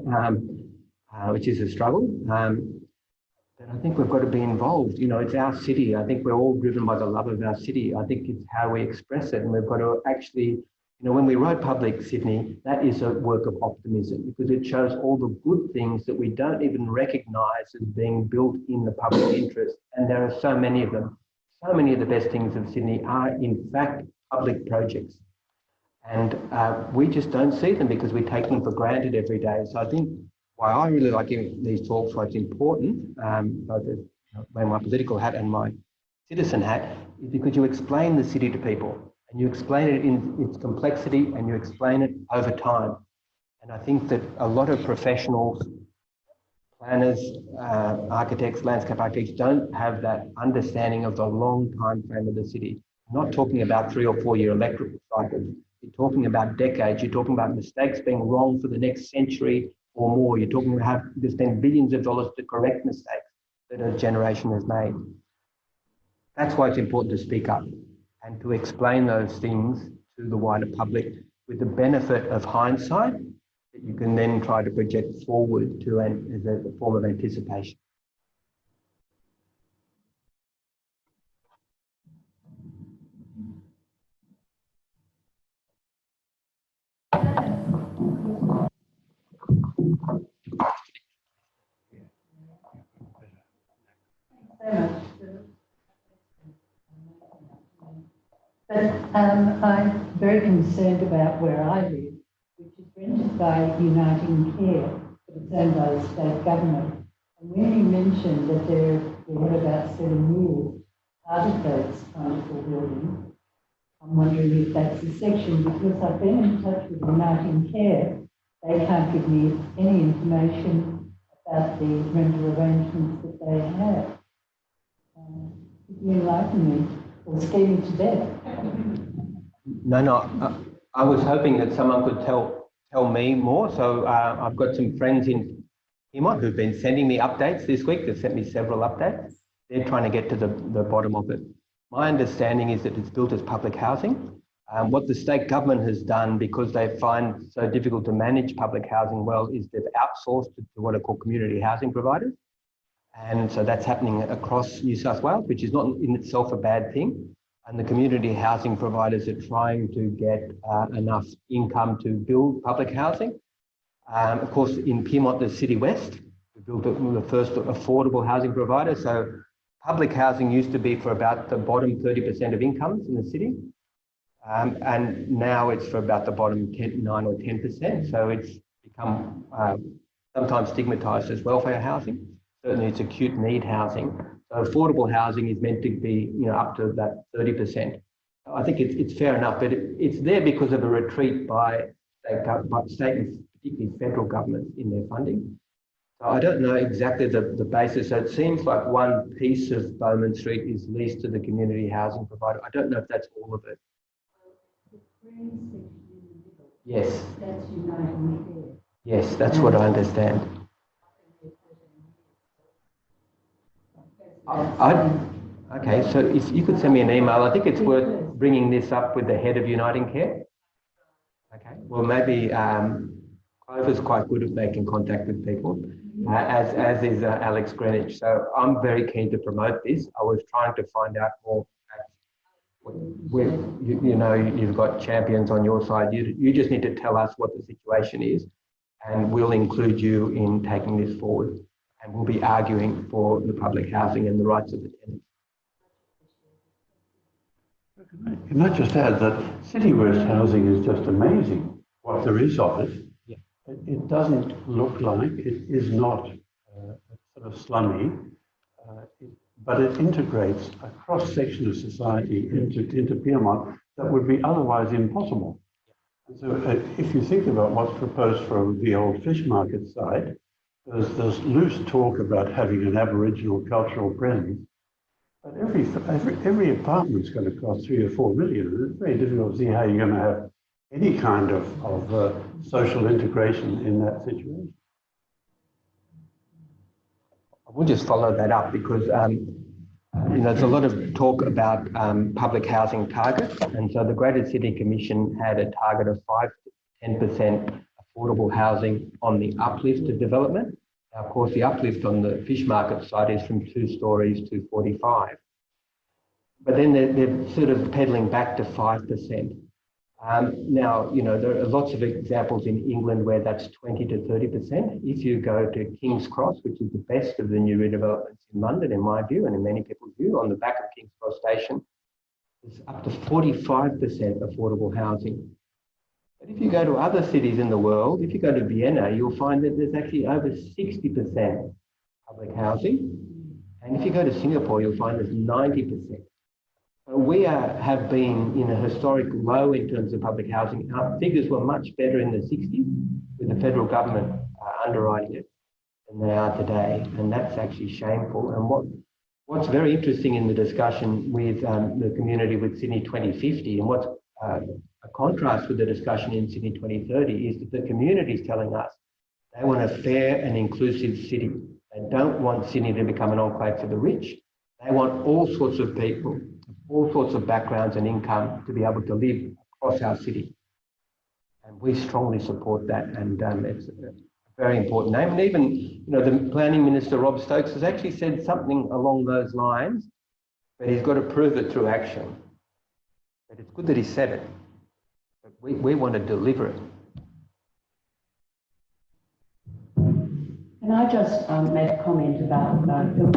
which is a struggle. But I think we've got to be involved. You know, it's our city. I think we're all driven by the love of our city. I think it's how we express it. And we've got to actually, you know, when we wrote Public Sydney, that is a work of optimism because it shows all the good things that we don't even recognise as being built in the public interest. And there are so many of them. So many of the best things of Sydney are in fact public projects. And we just don't see them because we take them for granted every day. So I think why I really like giving these talks, why it's important, both as wearing my political hat and my citizen hat, is because you explain the city to people and you explain it in its complexity and you explain it over time. And I think that a lot of professionals, planners, architects, landscape architects don't have that understanding of the long time frame of the city. I'm not talking about 3 or 4 year electrical cycles. You're talking about decades. You're talking about mistakes being wrong for the next century or more. You're talking about having to spend billions of dollars to correct mistakes that a generation has made. That's why it's important to speak up and to explain those things to the wider public with the benefit of hindsight that you can then try to project forward to as a form of anticipation. But I'm very concerned about where I live, which is rented by Uniting Care, but it's owned by the state government. And when you mentioned that they had about 7 years, part of those wonderful buildings, I'm wondering if that's the section, because I've been in touch with Uniting Care. They can't give me any information about the rental arrangements that they have. Could you enlighten me or scare me to death? No, I was hoping that someone could tell me more. So I've got some friends in Pyrmont who've been sending me updates this week. They've sent me several updates. They're trying to get to the bottom of it. My understanding is that it's built as public housing. What the state government has done, because they find so difficult to manage public housing well, is they've outsourced it to what are called community housing providers. And so that's happening across New South Wales, which is not in itself a bad thing. And the community housing providers are trying to get enough income to build public housing. Of course, in Pyrmont, the City West, we built the first affordable housing provider. So public housing used to be for about the bottom 30% of incomes in the city. And now it's for about the bottom 9 or 10%. So it's become sometimes stigmatised as welfare housing. Certainly it's acute need housing. So affordable housing is meant to be, you know, up to that 30%. I think it's fair enough, but it's there because of a retreat by state and particularly federal governments in their funding. So I don't know exactly the basis. So it seems like one piece of Bowman Street is leased to the community housing provider. I don't know if that's all of it. The green section in the middle. Yes. That's Uniting Care. Yes, that's what I understand. Okay, so if you could send me an email, I think it's worth bringing this up with the head of Uniting Care. Okay, well maybe Clover's quite good at making contact with people, as is Alex Greenwich. So I'm very keen to promote this. I was trying to find out more. You know, you've got champions on your side. You just need to tell us what the situation is, and we'll include you in taking this forward. And we'll be arguing for the public housing and the rights of the tenants. Can I just add that City West housing is just amazing, what there is of it. Yeah. It doesn't look like, it is not sort of slummy, but it integrates a cross-section of society into Pyrmont that would be otherwise impossible. And so if you think about what's proposed for the old fish market site, there's loose talk about having an Aboriginal cultural presence, but every apartment's going to cost 3 or 4 million, and it's very difficult to see how you're going to have any kind of social integration in that situation. I will just follow that up because you know, there's a lot of talk about public housing targets, and so the Greater City Commission had a target of 5 to 10% affordable housing on the uplift of development. Now, of course, the uplift on the fish market side is from 2 stories to 45. But then they're sort of peddling back to 5%. Now, you know, there are lots of examples in England where that's 20 to 30%. If you go to King's Cross, which is the best of the new redevelopments in London, in my view, and in many people's view, on the back of King's Cross Station, it's up to 45% affordable housing. But if you go to other cities in the world, if you go to Vienna, you'll find that there's actually over 60% public housing. And if you go to Singapore, you'll find there's 90%. We have been in a historic low in terms of public housing. Our figures were much better in the 60s with the federal government underwriting it than they are today. And that's actually shameful. And what's very interesting in the discussion with the community with Sydney 2050 and what's a contrast with the discussion in Sydney 2030 is that the community is telling us they want a fair and inclusive city. They don't want Sydney to become an enclave for the rich. They want all sorts of people, all sorts of backgrounds and income to be able to live across our city. And we strongly support that. And it's a very important name. And even, you know, the Planning Minister, Rob Stokes, has actually said something along those lines, but he's got to prove it through action. But it's good that he said it. But we want to deliver it. Can I just make a comment about Philip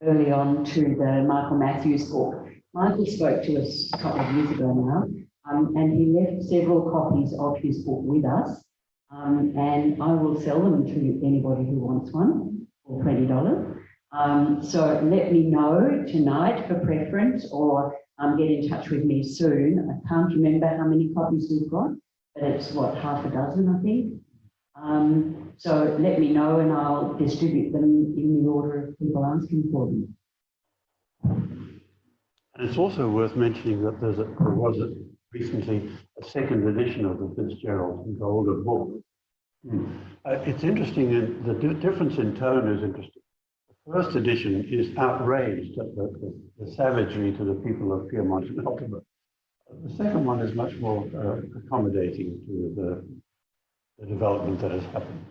early on to the Michael Matthews book? Michael spoke to us a couple of years ago now, and he left several copies of his book with us, and I will sell them to anybody who wants one for $20. So let me know tonight for preference, or get in touch with me soon. I can't remember how many copies we've got, but it's what, half a dozen, I think. So let me know and I'll distribute them in the order of people asking for them. And it's also worth mentioning that there was recently a second edition of the Fitzgerald and Golder book. It's interesting, and the difference in tone is interesting. The first edition is outraged at the savagery to the people of Pyrmont and Ultima. The second one is much more accommodating to the development that has happened.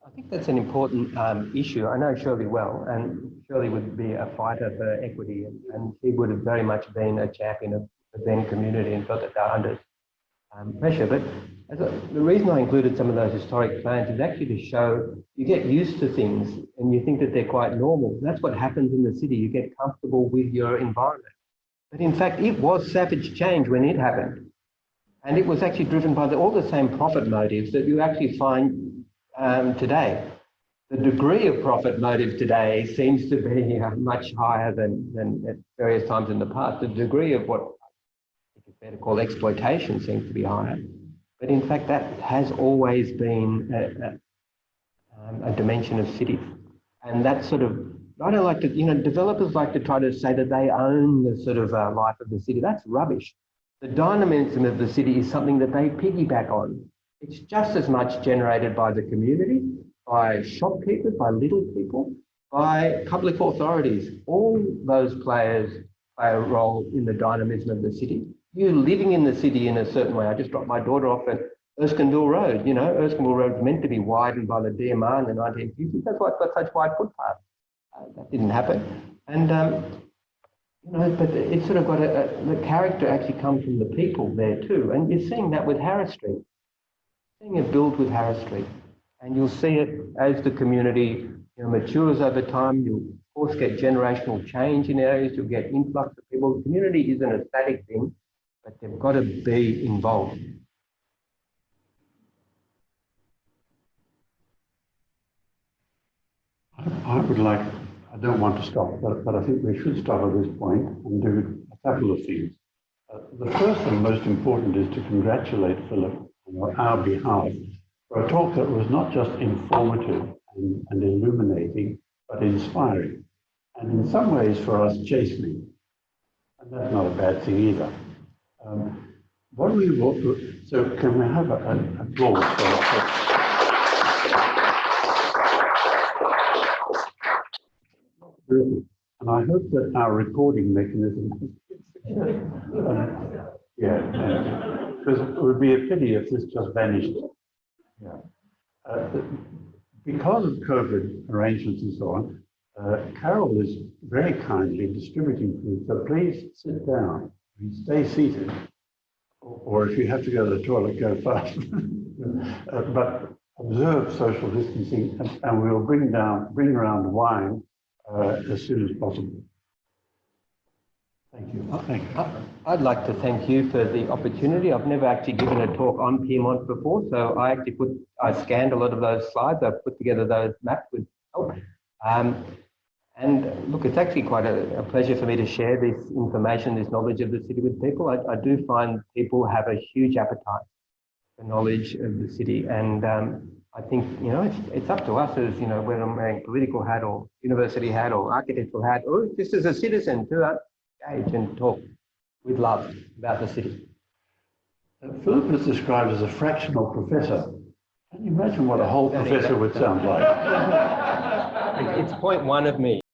I think that's an important issue. I know Shirley well, and Shirley would be a fighter for equity, and she would have very much been a champion of the then community and felt that they're under pressure. But the reason I included some of those historic plans is actually to show you get used to things and you think that they're quite normal. That's what happens in the city. You get comfortable with your environment. But in fact, it was savage change when it happened. And it was actually driven by all the same profit motives that you actually find today. The degree of profit motive today seems to be much higher than at various times in the past. The degree of what it's better call exploitation seems to be higher. But in fact, that has always been a dimension of cities. And that's sort of, I don't like to, you know, developers like to try to say that they own the sort of life of the city. That's rubbish. The dynamism of the city is something that they piggyback on. It's just as much generated by the community, by shopkeepers, by little people, by public authorities. All those players play a role in the dynamism of the city. You living in the city in a certain way. I just dropped my daughter off at Erskineville Road. You know, Erskineville Road was meant to be widened by the DMR in the 1950s. That's why it's got such wide footpaths. That didn't happen. And, you know, but it's sort of got the character actually comes from the people there too. And you're seeing that with Harris Street. Seeing it build with Harris Street. And you'll see it as the community, you know, matures over time. You'll, of course, get generational change in areas. You'll get influx of people. The community isn't a static thing, but they've got to be involved. I would like, I don't want to stop, but I think we should stop at this point and do a couple of things. The first and most important is to congratulate Philip on our behalf for a talk that was not just informative and illuminating, but inspiring, and in some ways for us chastening. And that's not a bad thing either. What do we want to, so can we have an applause for that? And I hope that our recording mechanism, because it would be a pity if this just vanished. Yeah. Because of COVID arrangements and so on, Carol is very kindly distributing food, so please sit down and stay seated, or if you have to go to the toilet, go fast. But observe social distancing, and we'll bring around wine as soon as possible. Thank you. Thank you. I'd like to thank you for the opportunity. I've never actually given a talk on Pyrmont before, so I scanned a lot of those slides. I've put together those maps with help. And look, it's actually quite a pleasure for me to share this information, this knowledge of the city with people. I do find people have a huge appetite for knowledge of the city, and I think, you know, it's up to us as, you know, whether I'm wearing political hat or university hat or architectural hat, or just as a citizen to engage and talk with love about the city. Philip is described as a fractional professor. Can you imagine what a whole professor would sound like? It's 0.1 of me.